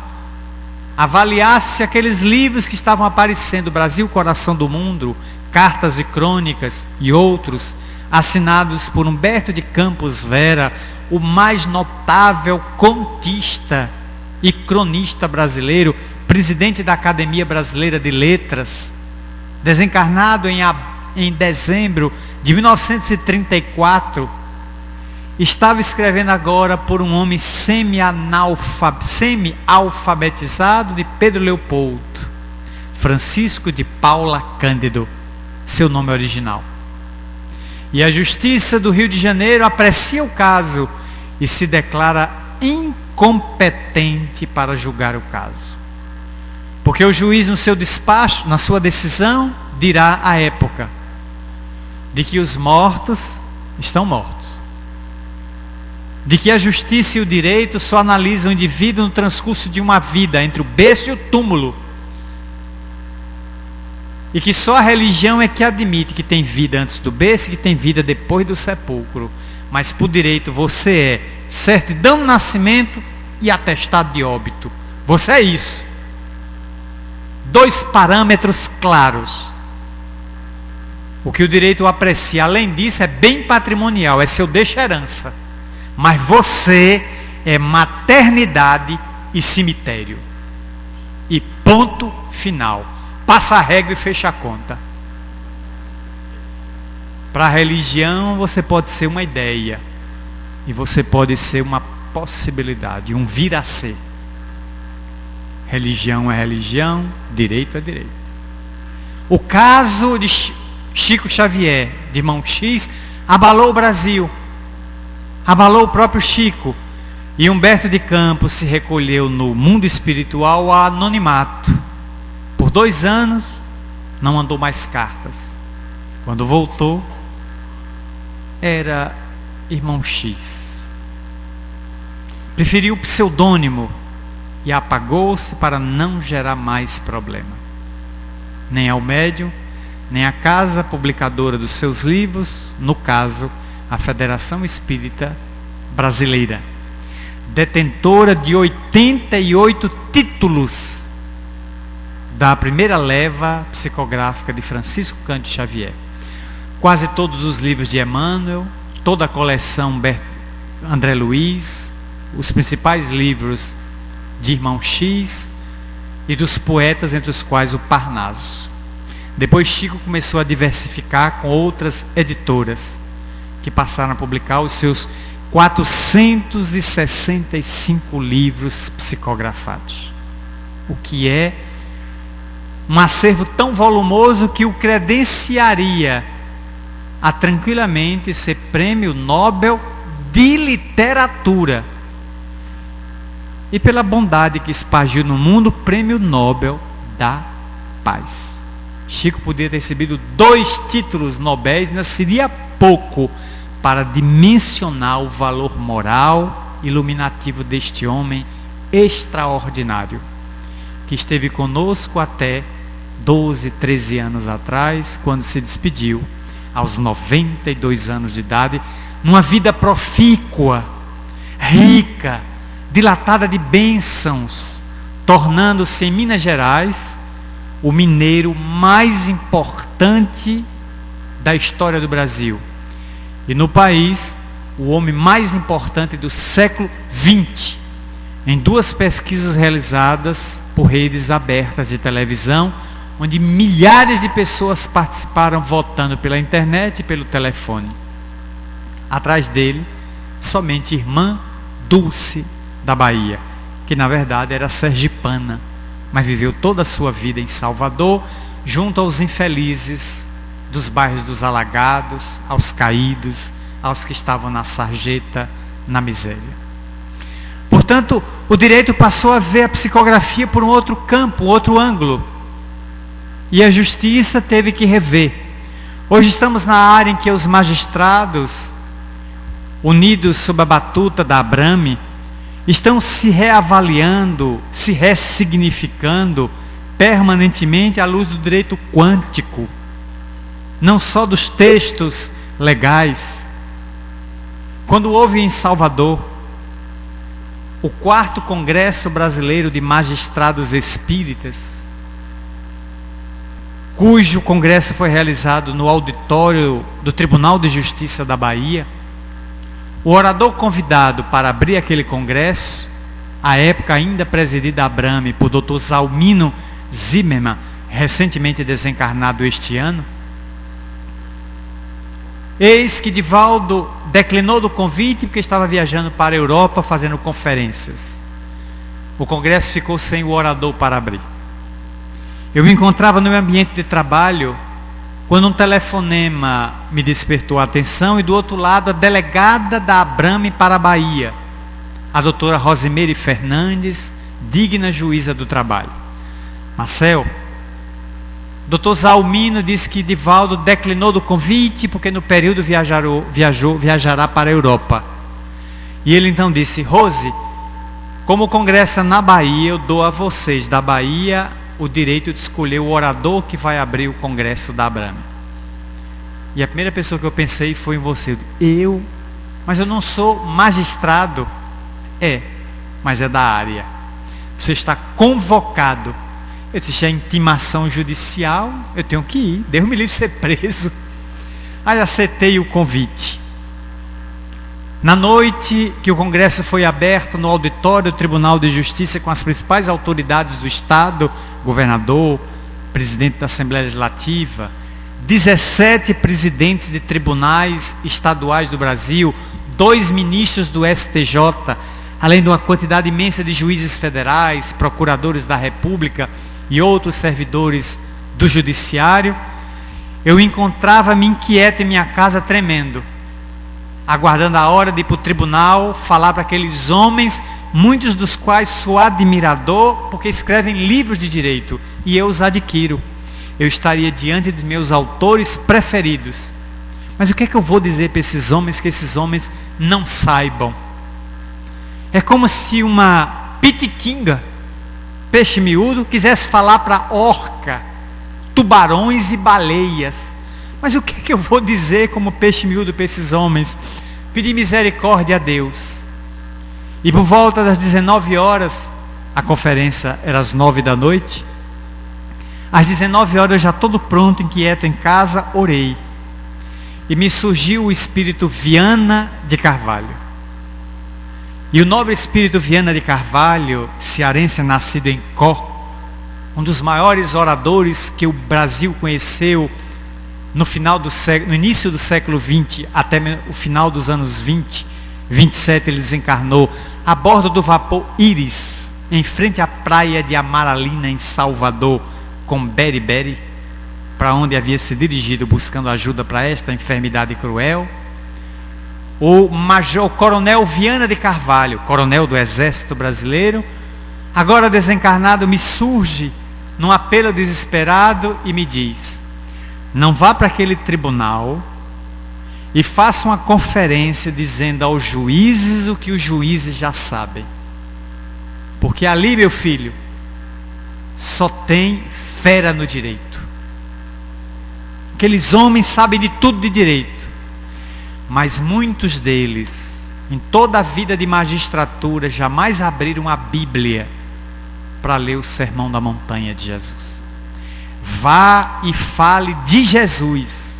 avaliasse aqueles livros que estavam aparecendo, Brasil, Coração do Mundo, Cartas e Crônicas e outros, assinados por Humberto de Campos Vera, o mais notável contista e cronista brasileiro, presidente da Academia Brasileira de Letras, desencarnado em dezembro de 1934, estava escrevendo agora por um homem semi-alfabetizado de Pedro Leopoldo, Francisco de Paula Cândido, seu nome original. E a Justiça do Rio de Janeiro aprecia o caso e se declara incompetente para julgar o caso. Porque o juiz, no seu despacho, na sua decisão, dirá a época de que os mortos estão mortos, de que a justiça e o direito só analisam o indivíduo no transcurso de uma vida entre o berço e o túmulo, e que só a religião é que admite que tem vida antes do berço e que tem vida depois do sepulcro. Mas por direito você é certidão de nascimento e atestado de óbito. Você é isso. 2 parâmetros claros. O que o direito aprecia, além disso, é bem patrimonial, é seu deixa herança. Mas você é maternidade e cemitério. E ponto final. Passa a régua e fecha a conta. Para a religião você pode ser uma ideia. E você pode ser uma possibilidade, um vir a ser. Religião é religião, direito é direito. O caso de Chico Xavier, de irmão X, abalou o Brasil. Abalou o próprio Chico. E Humberto de Campos se recolheu no mundo espiritual ao anonimato. Por 2 anos, não mandou mais cartas. Quando voltou, era irmão X. Preferiu o pseudônimo e apagou-se para não gerar mais problema. Nem ao médium, nem à casa publicadora dos seus livros, no caso, a Federação Espírita Brasileira, detentora de 88 títulos da primeira leva psicográfica de Francisco Cândido Xavier. Quase todos os livros de Emmanuel, toda a coleção André Luiz, os principais livros de irmão X e dos poetas, entre os quais o Parnaso. Depois Chico começou a diversificar com outras editoras que passaram a publicar os seus 465 livros psicografados, o que é um acervo tão volumoso que o credenciaria a tranquilamente ser prêmio Nobel de literatura. E pela bondade que espargiu no mundo, prêmio Nobel da paz. Chico podia ter recebido 2 títulos nobéis, não seria pouco para dimensionar o valor moral iluminativo deste homem extraordinário, que esteve conosco até 12, 13 anos atrás, quando se despediu, aos 92 anos de idade, numa vida profícua, rica, dilatada de bênçãos, tornando-se em Minas Gerais o mineiro mais importante da história do Brasil. E no país, o homem mais importante do século XX, em 2 pesquisas realizadas por redes abertas de televisão, onde milhares de pessoas participaram votando pela internet e pelo telefone. Atrás dele, somente irmã Dulce da Bahia, que na verdade era sergipana, mas viveu toda a sua vida em Salvador, junto aos infelizes dos bairros dos alagados, aos caídos, aos que estavam na sarjeta, na miséria. Portanto, o direito passou a ver a psicografia por um outro campo, um outro ângulo. E a justiça teve que rever. Hoje estamos na área em que os magistrados, unidos sob a batuta da Abrame, estão se reavaliando, se ressignificando permanentemente à luz do direito quântico, não só dos textos legais. Quando houve em Salvador o 4º Congresso Brasileiro de Magistrados Espíritas, cujo congresso foi realizado no auditório do Tribunal de Justiça da Bahia, o orador convidado para abrir aquele congresso, à época ainda presidido a Abrame por Dr. Zalmino Zimmermann, recentemente desencarnado este ano, Eis que Divaldo declinou do convite porque estava viajando para a Europa fazendo conferências. O congresso ficou sem o orador para abrir. Eu me encontrava no meu ambiente de trabalho quando um telefonema me despertou a atenção e do outro lado a delegada da Abrame para a Bahia, a doutora Rosimeire Fernandes, digna juíza do trabalho. Marcel, doutor Zalmino disse que Divaldo declinou do convite porque no período viajará para a Europa. E ele então disse: Rose, como o congresso é na Bahia, eu dou a vocês da Bahia o direito de escolher o orador que vai abrir o congresso da Abrame. E a primeira pessoa que eu pensei foi em você. Mas eu não sou magistrado. Mas é da área. Você está convocado. Eu disse: é intimação judicial, eu tenho que ir, Deus me livre de ser preso. Aí aceitei o convite. Na noite que o congresso foi aberto no auditório do Tribunal de Justiça com as principais autoridades do Estado, governador, presidente da Assembleia Legislativa, 17 presidentes de tribunais estaduais do Brasil, 2 ministros do STJ, além de uma quantidade imensa de juízes federais, procuradores da República e outros servidores do judiciário, eu encontrava-me inquieto em minha casa, tremendo, aguardando a hora de ir para o tribunal falar para aqueles homens, muitos dos quais sou admirador, porque escrevem livros de direito, e eu os adquiro. Eu estaria diante dos meus autores preferidos. Mas o que é que eu vou dizer para esses homens que esses homens não saibam? É como se uma pitiquinga, peixe miúdo, quisesse falar para orca, tubarões e baleias. Mas o que é que eu vou dizer como peixe miúdo para esses homens? Pedir misericórdia a Deus. E por volta das 19 horas, a conferência era às 9 da noite, às 19 horas eu já todo pronto, inquieto em casa, orei. E me surgiu o espírito Viana de Carvalho. E o nobre espírito Viana de Carvalho, cearense nascido em Có, um dos maiores oradores que o Brasil conheceu no início do século XX, até o final dos anos 20, 27 ele desencarnou, a bordo do vapor Íris, em frente à praia de Amaralina, em Salvador, com Beriberi, para onde havia se dirigido buscando ajuda para esta enfermidade cruel. O coronel Viana de Carvalho, coronel do Exército Brasileiro, agora desencarnado, me surge num apelo desesperado e me diz: não vá para aquele tribunal e faça uma conferência dizendo aos juízes o que os juízes já sabem, porque ali, meu filho, só tem fera no direito. Aqueles homens sabem de tudo de direito, mas muitos deles, em toda a vida de magistratura, jamais abriram a Bíblia para ler o Sermão da Montanha de Jesus. Vá e fale de Jesus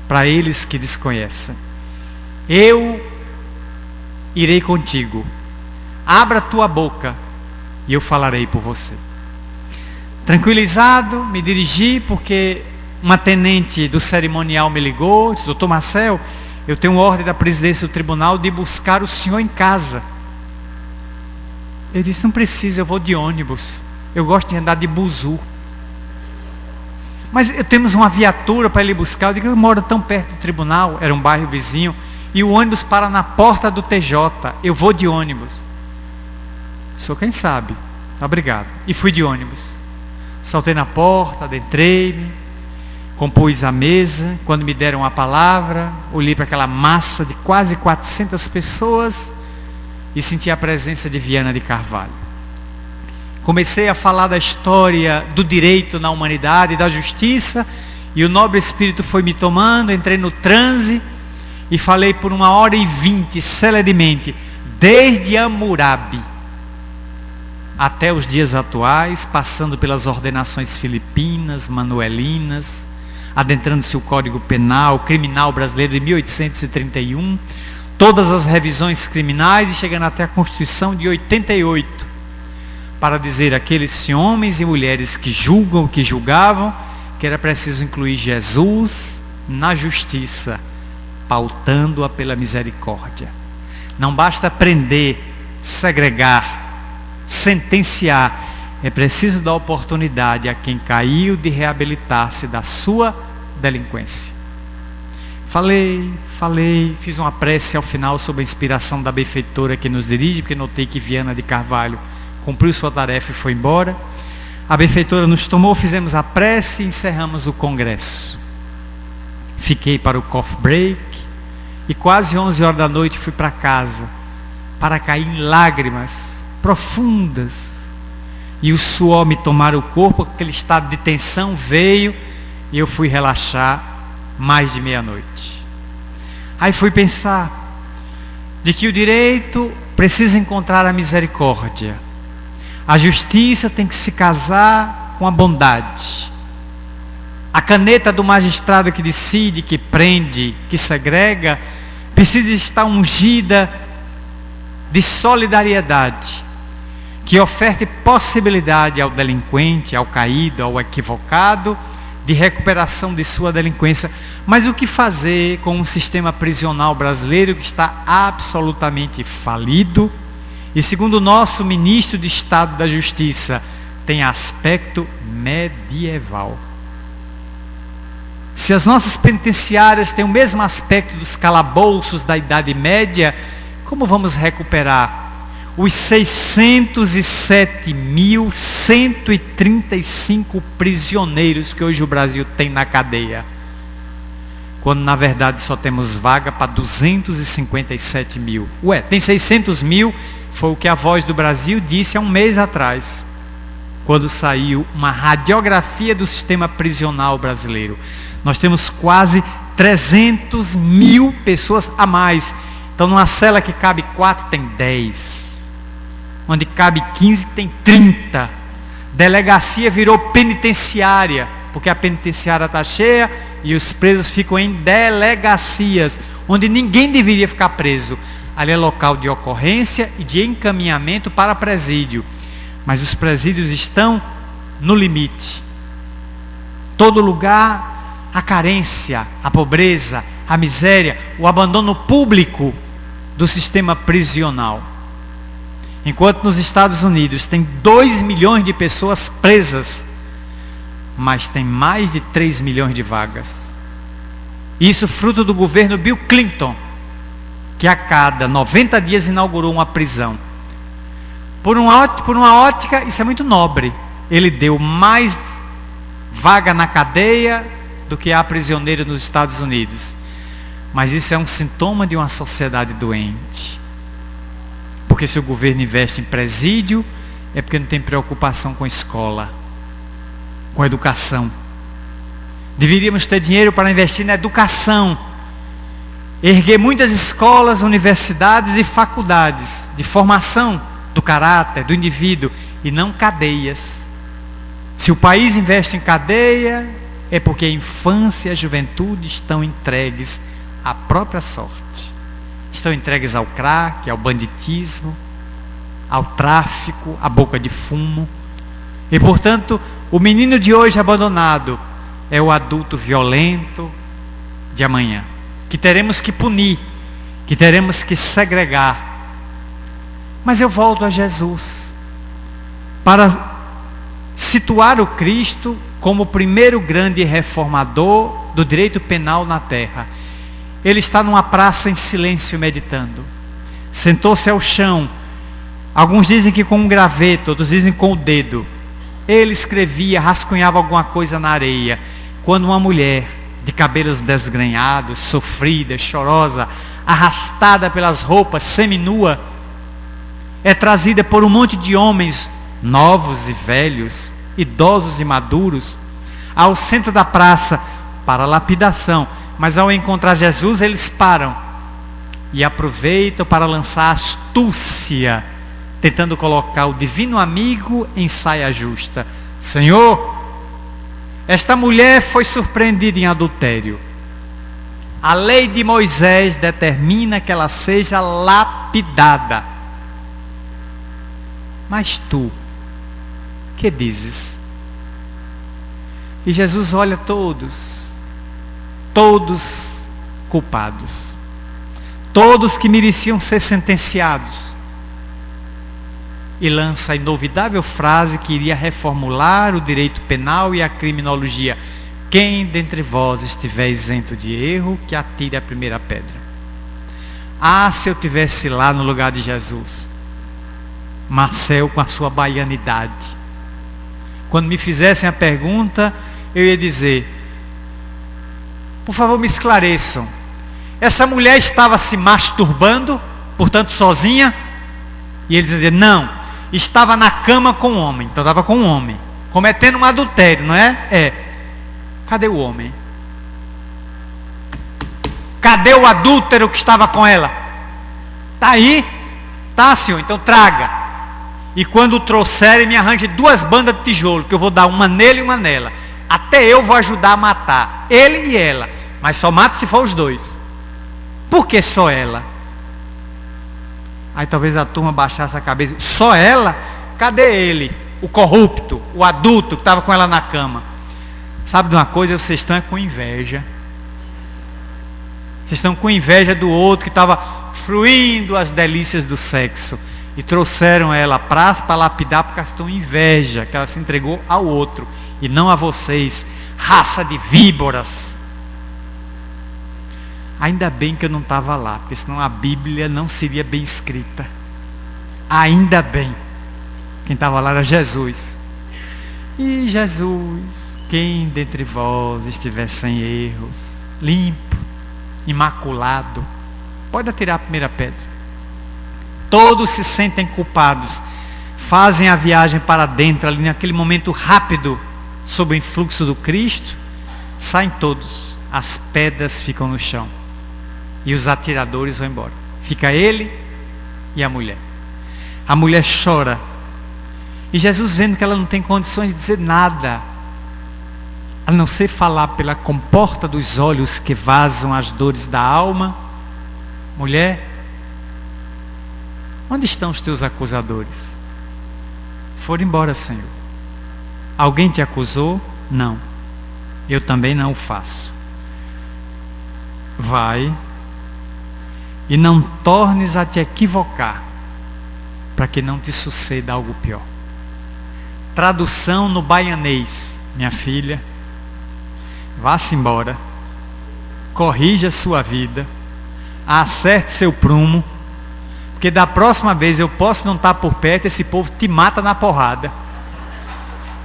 para eles que desconhecem. Eu irei contigo. Abra a tua boca e eu falarei por você. Tranquilizado, me dirigi, porque uma tenente do cerimonial me ligou, disse: doutor Marcel, eu tenho ordem da presidência do tribunal de buscar o senhor em casa. Eu disse: não precisa, eu vou de ônibus, eu gosto de andar de buzu. Mas temos uma viatura para ele buscar. Eu digo: eu moro tão perto do tribunal, era um bairro vizinho, e o ônibus para na porta do TJ, eu vou de ônibus. Sou quem sabe, obrigado. E fui de ônibus. Saltei na porta, adentrei-me, compus a mesa. Quando me deram a palavra, olhei para aquela massa de quase 400 pessoas e senti a presença de Viana de Carvalho. Comecei a falar da história do direito na humanidade, da justiça, e o nobre espírito foi me tomando. Entrei no transe e falei por 1h20, celeremente, desde Hammurabi até os dias atuais, passando pelas ordenações filipinas, manuelinas, adentrando-se o Código Penal, Criminal Brasileiro de 1831, todas as revisões criminais e chegando até a Constituição de 88, para dizer àqueles homens e mulheres que julgam, que julgavam, que era preciso incluir Jesus na justiça, pautando-a pela misericórdia. Não basta prender, segregar, sentenciar. É preciso dar oportunidade a quem caiu de reabilitar-se da sua delinquência. Fiz uma prece ao final sob a inspiração da benfeitora que nos dirige, porque notei que Viana de Carvalho cumpriu sua tarefa e foi embora. A benfeitora nos tomou, fizemos a prece e encerramos o congresso. Fiquei para o coffee break e quase 11 horas da noite fui para casa para cair em lágrimas profundas. E o suor me tomar o corpo, aquele estado de tensão veio e eu fui relaxar mais de meia-noite. Aí fui pensar de que o direito precisa encontrar a misericórdia. A justiça tem que se casar com a bondade. A caneta do magistrado que decide, que prende, que segrega, precisa estar ungida de solidariedade, que oferte possibilidade ao delinquente, ao caído, ao equivocado, de recuperação de sua delinquência. Mas o que fazer com um sistema prisional brasileiro que está absolutamente falido e, segundo o nosso ministro de Estado da Justiça, tem aspecto medieval? Se as nossas penitenciárias têm o mesmo aspecto dos calabouços da Idade Média, como vamos recuperar os 607.135 prisioneiros que hoje o Brasil tem na cadeia, quando na verdade só temos vaga para 257 mil? Tem 600 mil, foi o que a Voz do Brasil disse há um mês atrás, quando saiu uma radiografia do sistema prisional brasileiro. Nós temos quase 300 mil pessoas a mais. Então numa cela que cabe 4 tem 10, onde cabe 15 tem 30. Delegacia virou penitenciária, porque a penitenciária está cheia e os presos ficam em delegacias, onde ninguém deveria ficar preso. Ali é local de ocorrência e de encaminhamento para presídio, mas os presídios estão no limite. Todo lugar, a carência, a pobreza, a miséria, o abandono público do sistema prisional. Enquanto nos Estados Unidos tem 2 milhões de pessoas presas, mas tem mais de 3 milhões de vagas. Isso fruto do governo Bill Clinton, que a cada 90 dias inaugurou uma prisão. Por uma ótica, isso é muito nobre. Ele deu mais vaga na cadeia do que há prisioneiro nos Estados Unidos. Mas isso é um sintoma de uma sociedade doente. Porque se o governo investe em presídio, é porque não tem preocupação com escola, com educação. Deveríamos ter dinheiro para investir na educação, erguer muitas escolas, universidades e faculdades de formação do caráter do indivíduo, e não cadeias. Se o país investe em cadeia, é porque a infância e a juventude estão entregues à própria sorte. Estão entregues ao crack, ao banditismo, ao tráfico, à boca de fumo. E portanto, o menino de hoje abandonado é o adulto violento de amanhã, que teremos que punir, que teremos que segregar. Mas eu volto a Jesus para situar o Cristo como o primeiro grande reformador do direito penal na terra. Ele está numa praça em silêncio meditando. Sentou-se ao chão. Alguns dizem que com um graveto, outros dizem com o dedo. Ele escrevia, rascunhava alguma coisa na areia, quando uma mulher de cabelos desgrenhados, sofrida, chorosa, arrastada pelas roupas, seminua, é trazida por um monte de homens, novos e velhos, idosos e maduros, ao centro da praça para lapidação. Mas ao encontrar Jesus, eles param e aproveitam para lançar astúcia, tentando colocar o divino amigo em saia justa. Senhor, esta mulher foi surpreendida em adultério. A lei de Moisés determina que ela seja lapidada. Mas tu, que dizes? E Jesus olha todos culpados. Todos que mereciam ser sentenciados. E lança a inovidável frase que iria reformular o direito penal e a criminologia. Quem dentre vós estiver isento de erro, que atire a primeira pedra. Ah, se eu tivesse lá no lugar de Jesus. Marcel com a sua baianidade. Quando me fizessem a pergunta, eu ia dizer: por favor, me esclareçam. Essa mulher estava se masturbando, portanto sozinha? E eles iam dizer: não, estava na cama com o homem. Então estava com um homem, cometendo um adultério, não é? É. Cadê o homem? Cadê o adúltero que estava com ela? Está aí? Tá, senhor, então traga. E quando o trouxerem, me arranje 2 bandas de tijolo, que eu vou dar uma nele e uma nela. Até eu vou ajudar a matar, ele e ela. Mas só mata se for os 2. Por que só ela? Aí talvez a turma baixasse a cabeça. Só ela? Cadê ele? O corrupto, o adulto que estava com ela na cama. Sabe de uma coisa? Vocês estão com inveja. Vocês estão com inveja do outro que estava fruindo as delícias do sexo. E trouxeram ela para lapidar porque elas estão com inveja, que ela se entregou ao outro e não a vocês, raça de víboras. Ainda bem que eu não estava lá, porque senão a Bíblia não seria bem escrita. Ainda bem. Quem estava lá era Jesus. E Jesus, quem dentre vós estiver sem erros, limpo, imaculado, pode atirar a primeira pedra. Todos se sentem culpados, fazem a viagem para dentro, ali naquele momento rápido, sob o influxo do Cristo, saem todos, as pedras ficam no chão, e os atiradores vão embora. Fica ele e a mulher. A mulher chora, e Jesus, vendo que ela não tem condições de dizer nada, a não ser falar pela comporta dos olhos que vazam as dores da alma: mulher, onde estão os teus acusadores? Foram embora, Senhor. Alguém te acusou? Não. Eu também não o faço. Vai e não tornes a te equivocar, para que não te suceda algo pior. Tradução no baianês: minha filha, vá-se embora, corrija sua vida, acerte seu prumo, porque da próxima vez eu posso não estar por perto, esse povo te mata na porrada.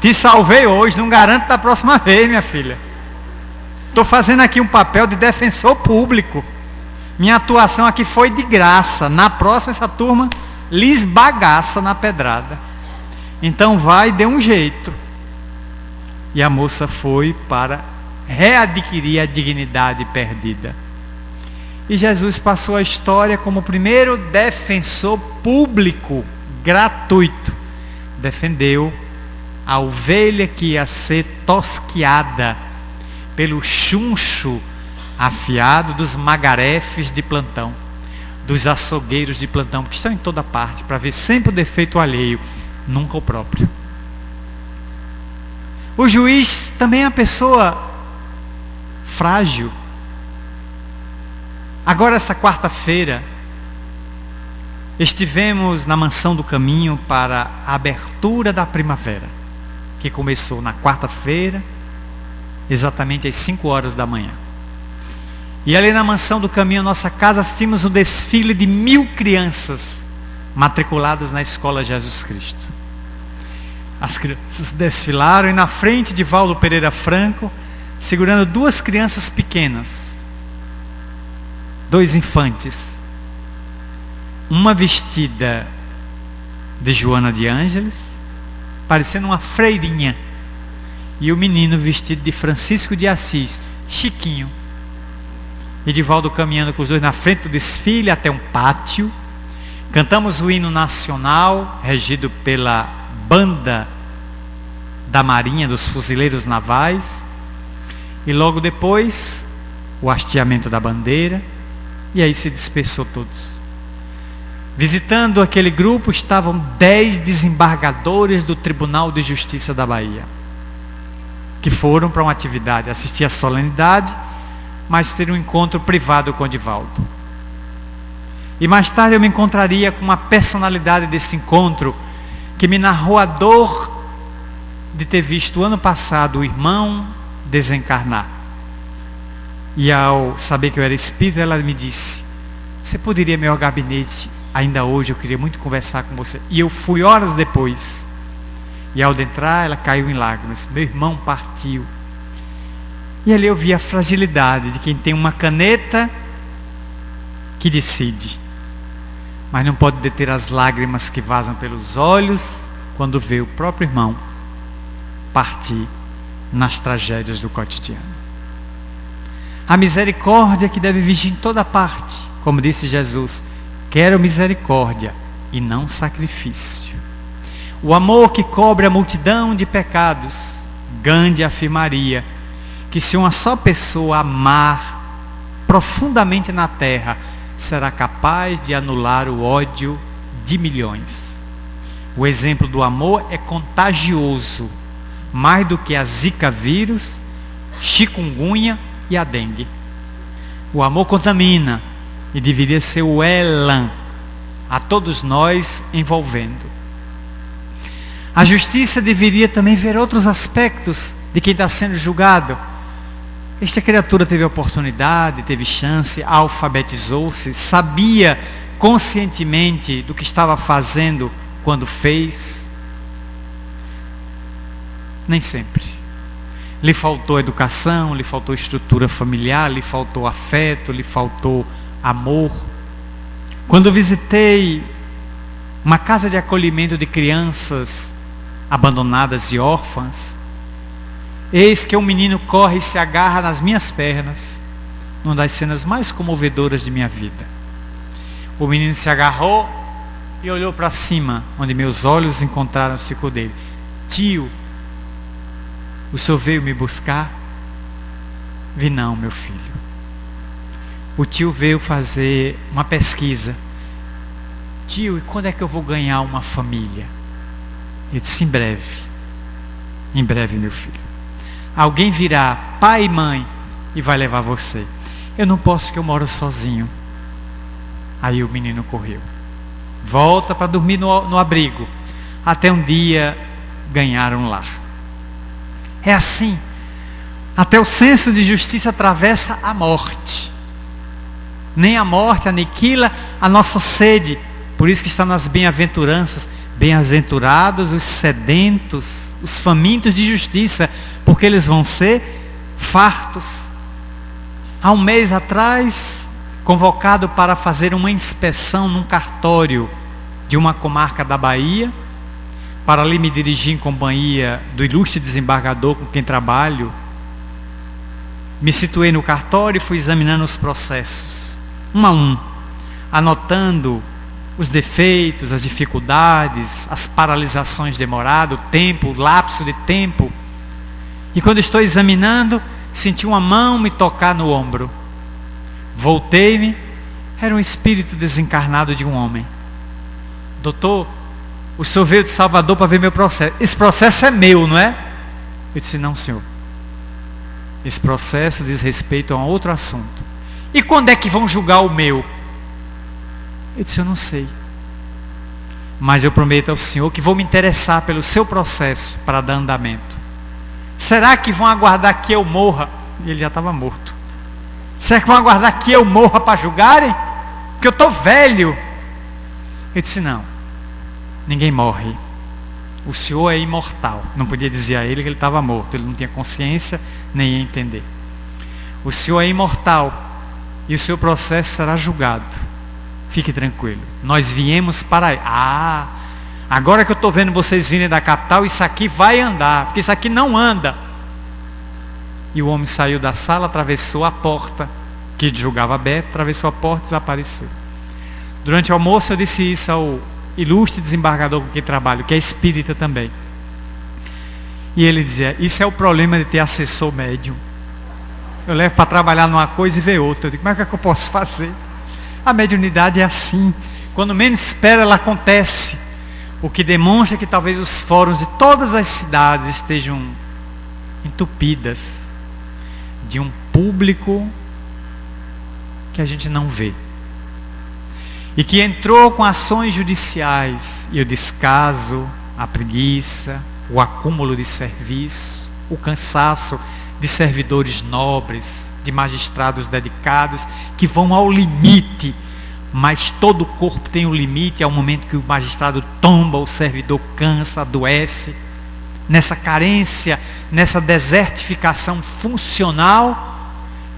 Te salvei hoje, não garanto da próxima vez, minha filha. Estou fazendo aqui um papel de defensor público. Minha atuação aqui foi de graça. Na próxima essa turma lhes bagaça na pedrada. Então vai, dê um jeito. E a moça foi para readquirir a dignidade perdida. E Jesus passou a história como o primeiro defensor público, gratuito. Defendeu a ovelha que ia ser tosquiada pelo chuncho afiado dos magarefes de plantão, dos açougueiros de plantão, que estão em toda parte, para ver sempre o defeito alheio, nunca o próprio. O juiz também é uma pessoa frágil. Agora, essa quarta-feira, estivemos na Mansão do Caminho para a abertura da primavera, que começou na quarta-feira, exatamente às 5 horas da manhã. E ali na Mansão do Caminho, nossa casa, assistimos um desfile de 1000 crianças matriculadas na Escola Jesus Cristo. As crianças desfilaram e na frente de Valdo Pereira Franco, segurando 2 crianças pequenas, 2 infantes, uma vestida de Joana de Ângeles, parecendo uma freirinha, e o menino vestido de Francisco de Assis, Chiquinho. E Divaldo caminhando com os 2 na frente do desfile até um pátio. Cantamos o hino nacional, regido pela banda da Marinha, dos Fuzileiros Navais. E logo depois, o hasteamento da bandeira. E aí se dispersou todos. Visitando aquele grupo estavam 10 desembargadores do Tribunal de Justiça da Bahia, que foram para uma atividade, assistir a solenidade mas ter um encontro privado com o Divaldo. E mais tarde eu me encontraria com uma personalidade desse encontro que me narrou a dor de ter visto ano passado o irmão desencarnar. E ao saber que eu era espírita, ela me disse: você poderia ir ao meu gabinete ainda hoje, eu queria muito conversar com você. E eu fui horas depois. E ao entrar, ela caiu em lágrimas. Meu irmão partiu. E ali eu vi a fragilidade de quem tem uma caneta que decide, mas não pode deter as lágrimas que vazam pelos olhos quando vê o próprio irmão partir nas tragédias do cotidiano. A misericórdia que deve vigir em toda parte, como disse Jesus: quero misericórdia e não sacrifício. O amor que cobre a multidão de pecados. Gandhi afirmaria que se uma só pessoa amar profundamente na terra, será capaz de anular o ódio de milhões. O exemplo do amor é contagioso, mais do que a zika vírus, chikungunya e a dengue. O amor contamina e deveria ser o elan a todos nós envolvendo. A justiça deveria também ver outros aspectos de quem está sendo julgado. Esta criatura teve oportunidade, teve chance, alfabetizou-se, sabia conscientemente do que estava fazendo quando fez. Nem sempre. Lhe faltou educação, lhe faltou estrutura familiar, lhe faltou afeto, lhe faltou amor. Quando visitei uma casa de acolhimento de crianças abandonadas e órfãs, eis que um menino corre e se agarra nas minhas pernas, uma das cenas mais comovedoras de minha vida. O menino se agarrou e olhou para cima, onde meus olhos encontraram-se com o dele. Tio, o senhor veio me buscar? Vi não, meu filho. O tio veio fazer uma pesquisa. Tio, e quando é que eu vou ganhar uma família? Eu disse: em breve. Em breve, meu filho. Alguém virá, pai e mãe, e vai levar você. Eu não posso, porque eu moro sozinho. Aí o menino correu. Volta para dormir no abrigo. Até um dia ganhar um lar. É assim. Até o senso de justiça atravessa a morte. Nem a morte aniquila a nossa sede. Por isso que está nas bem-aventuranças. Bem-aventurados os sedentos, os famintos de justiça, porque eles vão ser fartos. Há um mês atrás, convocado para fazer uma inspeção num cartório de uma comarca da Bahia, para ali me dirigir em companhia do ilustre desembargador com quem trabalho, me situei no cartório e fui examinando os processos, um a um, anotando os defeitos, as dificuldades, as paralisações demoradas, o tempo, o lapso de tempo. E quando estou examinando, senti uma mão me tocar no ombro. Voltei-me, era um espírito desencarnado de um homem. Doutor, o senhor veio de Salvador para ver meu processo. Esse processo é meu, não é? Eu disse: não, senhor. Esse processo diz respeito a um outro assunto. E quando é que vão julgar o meu? Eu disse: eu não sei. Mas eu prometo ao senhor que vou me interessar pelo seu processo para dar andamento. Será que vão aguardar que eu morra? E ele já estava morto. Será que vão aguardar que eu morra para julgarem? Porque eu estou velho. Eu disse: não. Ninguém morre. O senhor é imortal. Não podia dizer a ele que ele estava morto. Ele não tinha consciência, nem ia entender. O senhor é imortal. E o seu processo será julgado. Fique tranquilo. Nós viemos para aí. Agora que eu estou vendo vocês virem da capital, isso aqui vai andar. Porque isso aqui não anda. E o homem saiu da sala, atravessou a porta, que julgava aberto, atravessou a porta e desapareceu. Durante o almoço eu disse isso ao ilustre desembargador com quem trabalho, que é espírita também. E ele dizia: isso é o problema de ter assessor médium. Eu levo para trabalhar numa coisa e ver outra. Eu digo: mas o que é que eu posso fazer? A mediunidade é assim. Quando menos espera, ela acontece. O que demonstra que talvez os fóruns de todas as cidades estejam entupidas de um público que a gente não vê. E que entrou com ações judiciais, e o descaso, a preguiça, o acúmulo de serviço, o cansaço de servidores nobres, de magistrados dedicados, que vão ao limite, mas todo o corpo tem um limite, é o momento que o magistrado tomba, o servidor cansa, adoece, nessa carência, nessa desertificação funcional,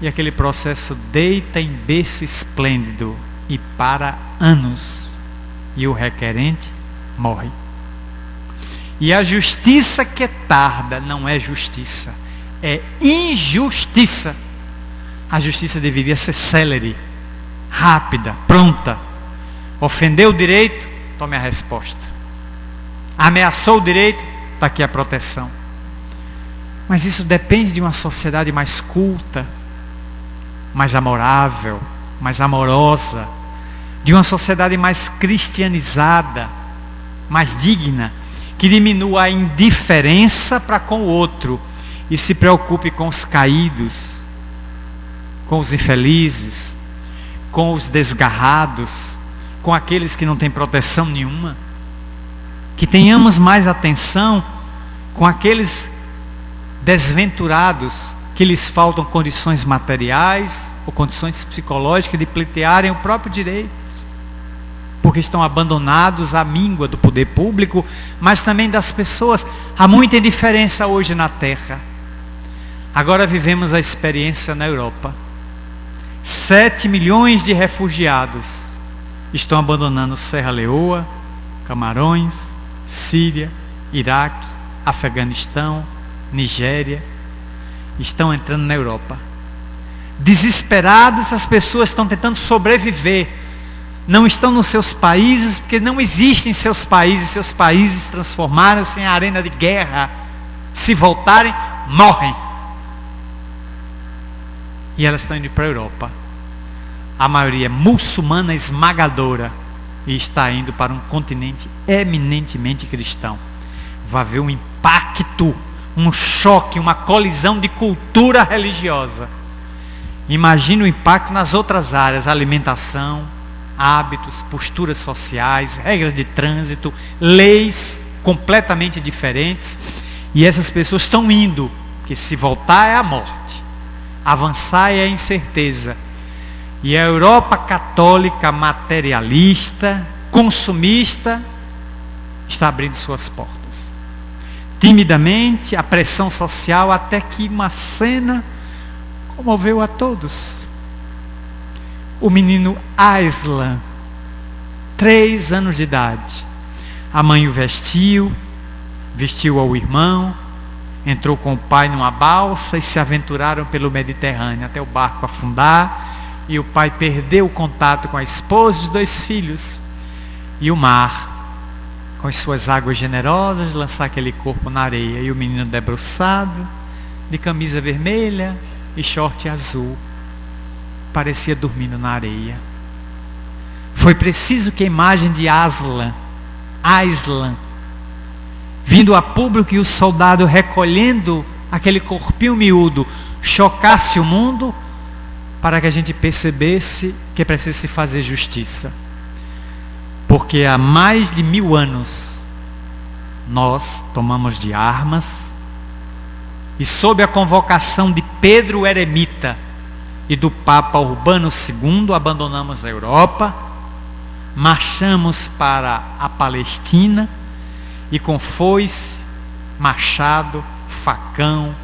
e aquele processo deita em berço esplêndido e para anos, e o requerente morre. E a justiça que tarda não é justiça, é injustiça. A justiça deveria ser célere, rápida, pronta. Ofendeu o direito, tome a resposta. Ameaçou o direito, está aqui a proteção. Mas isso depende de uma sociedade mais culta, mais amorável, mais amorosa, de uma sociedade mais cristianizada, mais digna, que diminua a indiferença para com o outro e se preocupe com os caídos, com os infelizes, com os desgarrados, com aqueles que não têm proteção nenhuma. Que tenhamos mais atenção com aqueles desventurados que lhes faltam condições materiais ou condições psicológicas de pleitearem o próprio direito, porque estão abandonados à míngua do poder público, mas também das pessoas. Há muita indiferença hoje na terra. Agora vivemos a experiência na Europa. 7 milhões de refugiados estão abandonando Serra Leoa, Camarões, Síria, Iraque, Afeganistão, Nigéria. Estão entrando na Europa. Desesperados, as pessoas estão tentando sobreviver. Não estão nos seus países, porque não existem seus países transformaram-se em arena de guerra. Se voltarem, morrem. E elas estão indo para a Europa. A maioria é muçulmana esmagadora e está indo para um continente eminentemente cristão. Vai haver um impacto, um choque, uma colisão de cultura religiosa. Imagine o impacto nas outras áreas: alimentação, hábitos, posturas sociais, regras de trânsito, leis completamente diferentes. E essas pessoas estão indo, porque se voltar é a morte, avançar é a incerteza. E a Europa católica materialista, consumista, está abrindo suas portas. Timidamente, a pressão social, até que uma cena comoveu a todos. O menino Aislan, 3 anos de idade. A mãe o vestiu ao irmão, entrou com o pai numa balsa e se aventuraram pelo Mediterrâneo até o barco afundar. E o pai perdeu o contato com a esposa e os 2 filhos. E o mar, com as suas águas generosas, lançar aquele corpo na areia. E o menino debruçado, de camisa vermelha e short azul, parecia dormindo na areia. Foi preciso que a imagem de Aislan, vindo a público, e o soldado recolhendo aquele corpinho miúdo, chocasse o mundo, para que a gente percebesse que é preciso se fazer justiça. Porque há mais de 1000 anos nós tomamos de armas e, sob a convocação de Pedro o Eremita e do Papa Urbano II, abandonamos a Europa, marchamos para a Palestina e, com foice, machado, facão,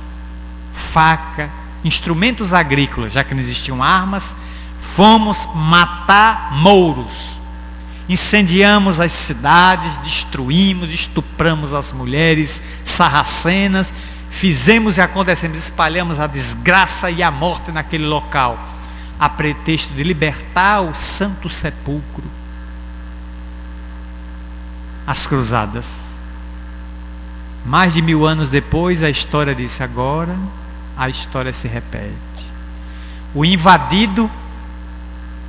faca, instrumentos agrícolas, já que não existiam armas, fomos matar mouros. Incendiamos as cidades, destruímos, estupramos as mulheres sarracenas, fizemos e acontecemos, espalhamos a desgraça e a morte naquele local, a pretexto de libertar o Santo Sepulcro. As cruzadas. Mais de 1000 anos depois, a história disse: agora a história se repete. O invadido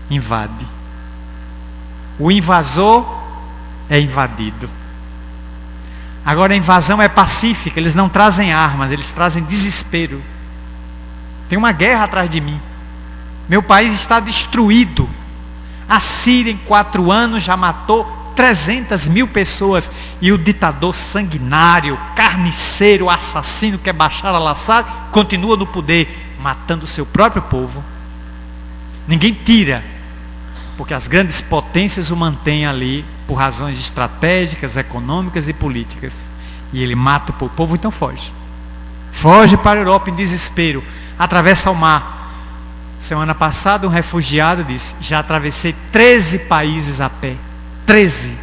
invade. O invasor é invadido. Agora a invasão é pacífica, eles não trazem armas, eles trazem desespero. Tem uma guerra atrás de mim. Meu país está destruído. A Síria em 4 anos já matou 300 mil pessoas. E o ditador sanguinário, carniceiro, assassino que é Bashar al-Assad continua no poder, matando o seu próprio povo. Ninguém tira, porque as grandes potências o mantêm ali por razões estratégicas, econômicas e políticas. E ele mata o povo, então foge. Foge para a Europa em desespero, atravessa o mar. Semana passada um refugiado disse: já atravessei 13 países a pé. 13.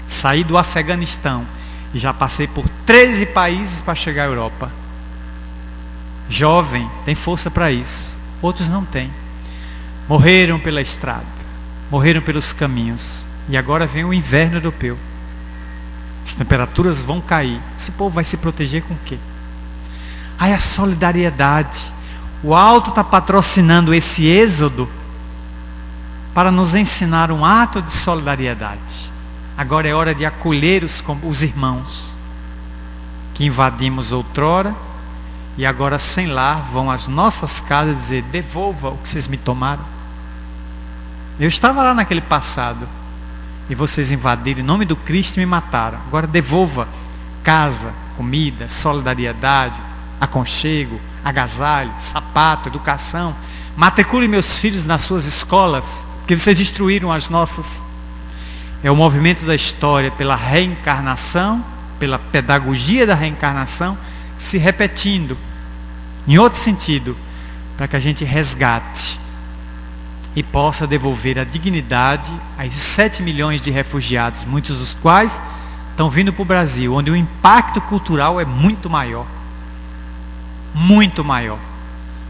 Saí do Afeganistão e já passei por 13 países para chegar à Europa. Jovem, tem força para isso. Outros não têm. Morreram pela estrada, morreram pelos caminhos. E agora vem o inverno europeu. As temperaturas vão cair. Esse povo vai se proteger com o quê? Aí a solidariedade. O alto está patrocinando esse êxodo para nos ensinar um ato de solidariedade. Agora é hora de acolher os irmãos que invadimos outrora e agora sem lar vão às nossas casas dizer: devolva o que vocês me tomaram. Eu estava lá naquele passado e vocês invadiram em nome do Cristo e me mataram. Agora devolva casa, comida, solidariedade, aconchego, agasalho, sapato, educação. Matricule meus filhos nas suas escolas, porque vocês destruíram as nossas. É o movimento da história pela reencarnação, pela pedagogia da reencarnação, se repetindo, em outro sentido, para que a gente resgate e possa devolver a dignidade a esses 7 milhões de refugiados, muitos dos quais estão vindo para o Brasil, onde o impacto cultural é muito maior. Muito maior.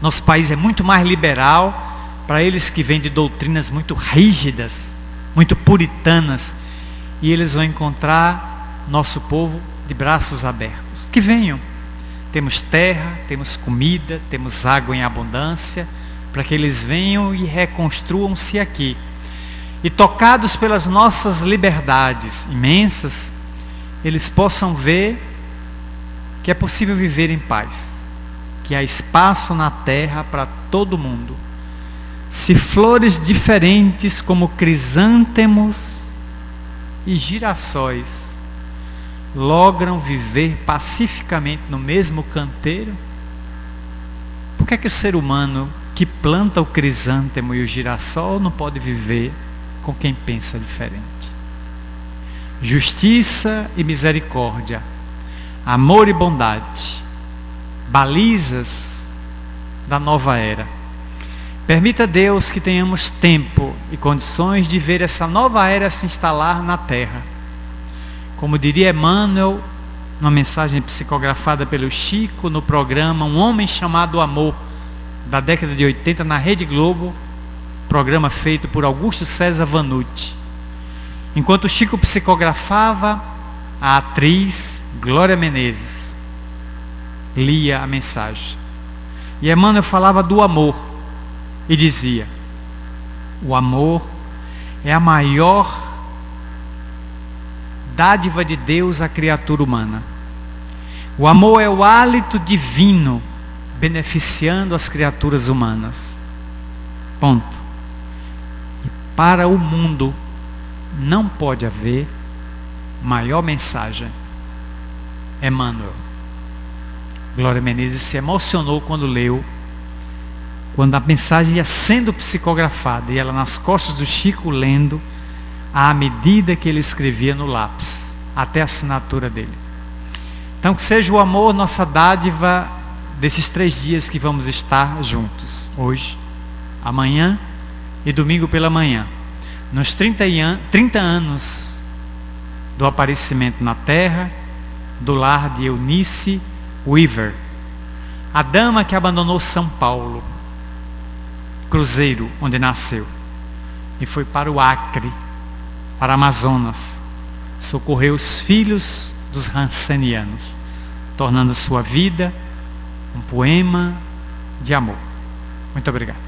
Nosso país é muito mais liberal para eles que vêm de doutrinas muito rígidas, muito puritanas, e eles vão encontrar nosso povo de braços abertos. Que venham. Temos terra, temos comida, temos água em abundância, para que eles venham e reconstruam-se aqui. E tocados pelas nossas liberdades imensas, eles possam ver que é possível viver em paz, que há espaço na terra para todo mundo. Se flores diferentes como crisântemos e girassóis logram viver pacificamente no mesmo canteiro, por que é que o ser humano que planta o crisântemo e o girassol não pode viver com quem pensa diferente? Justiça e misericórdia, amor e bondade, balizas da nova era. Permita Deus que tenhamos tempo e condições de ver essa nova era se instalar na terra. Como diria Emmanuel, numa mensagem psicografada pelo Chico no programa Um Homem Chamado Amor, da década de 80, na Rede Globo, programa feito por Augusto César Vanucci. Enquanto o Chico psicografava, a atriz Glória Menezes lia a mensagem. E Emmanuel falava do amor e dizia: o amor é a maior dádiva de Deus à criatura humana. O amor é o hálito divino beneficiando as criaturas humanas. Ponto. E para o mundo não pode haver maior mensagem. Emmanuel. Glória Menezes se emocionou quando leu, quando a mensagem ia sendo psicografada e ela nas costas do Chico lendo à medida que ele escrevia no lápis, até a assinatura dele. Então que seja o amor nossa dádiva desses 3 dias que vamos estar juntos, hoje, amanhã e domingo pela manhã, nos 30 anos do aparecimento na terra do lar de Eunice Weaver, a dama que abandonou São Paulo, Cruzeiro, onde nasceu, e foi para o Acre, para Amazonas, socorreu os filhos dos Hansenianos, tornando sua vida um poema de amor. Muito obrigado.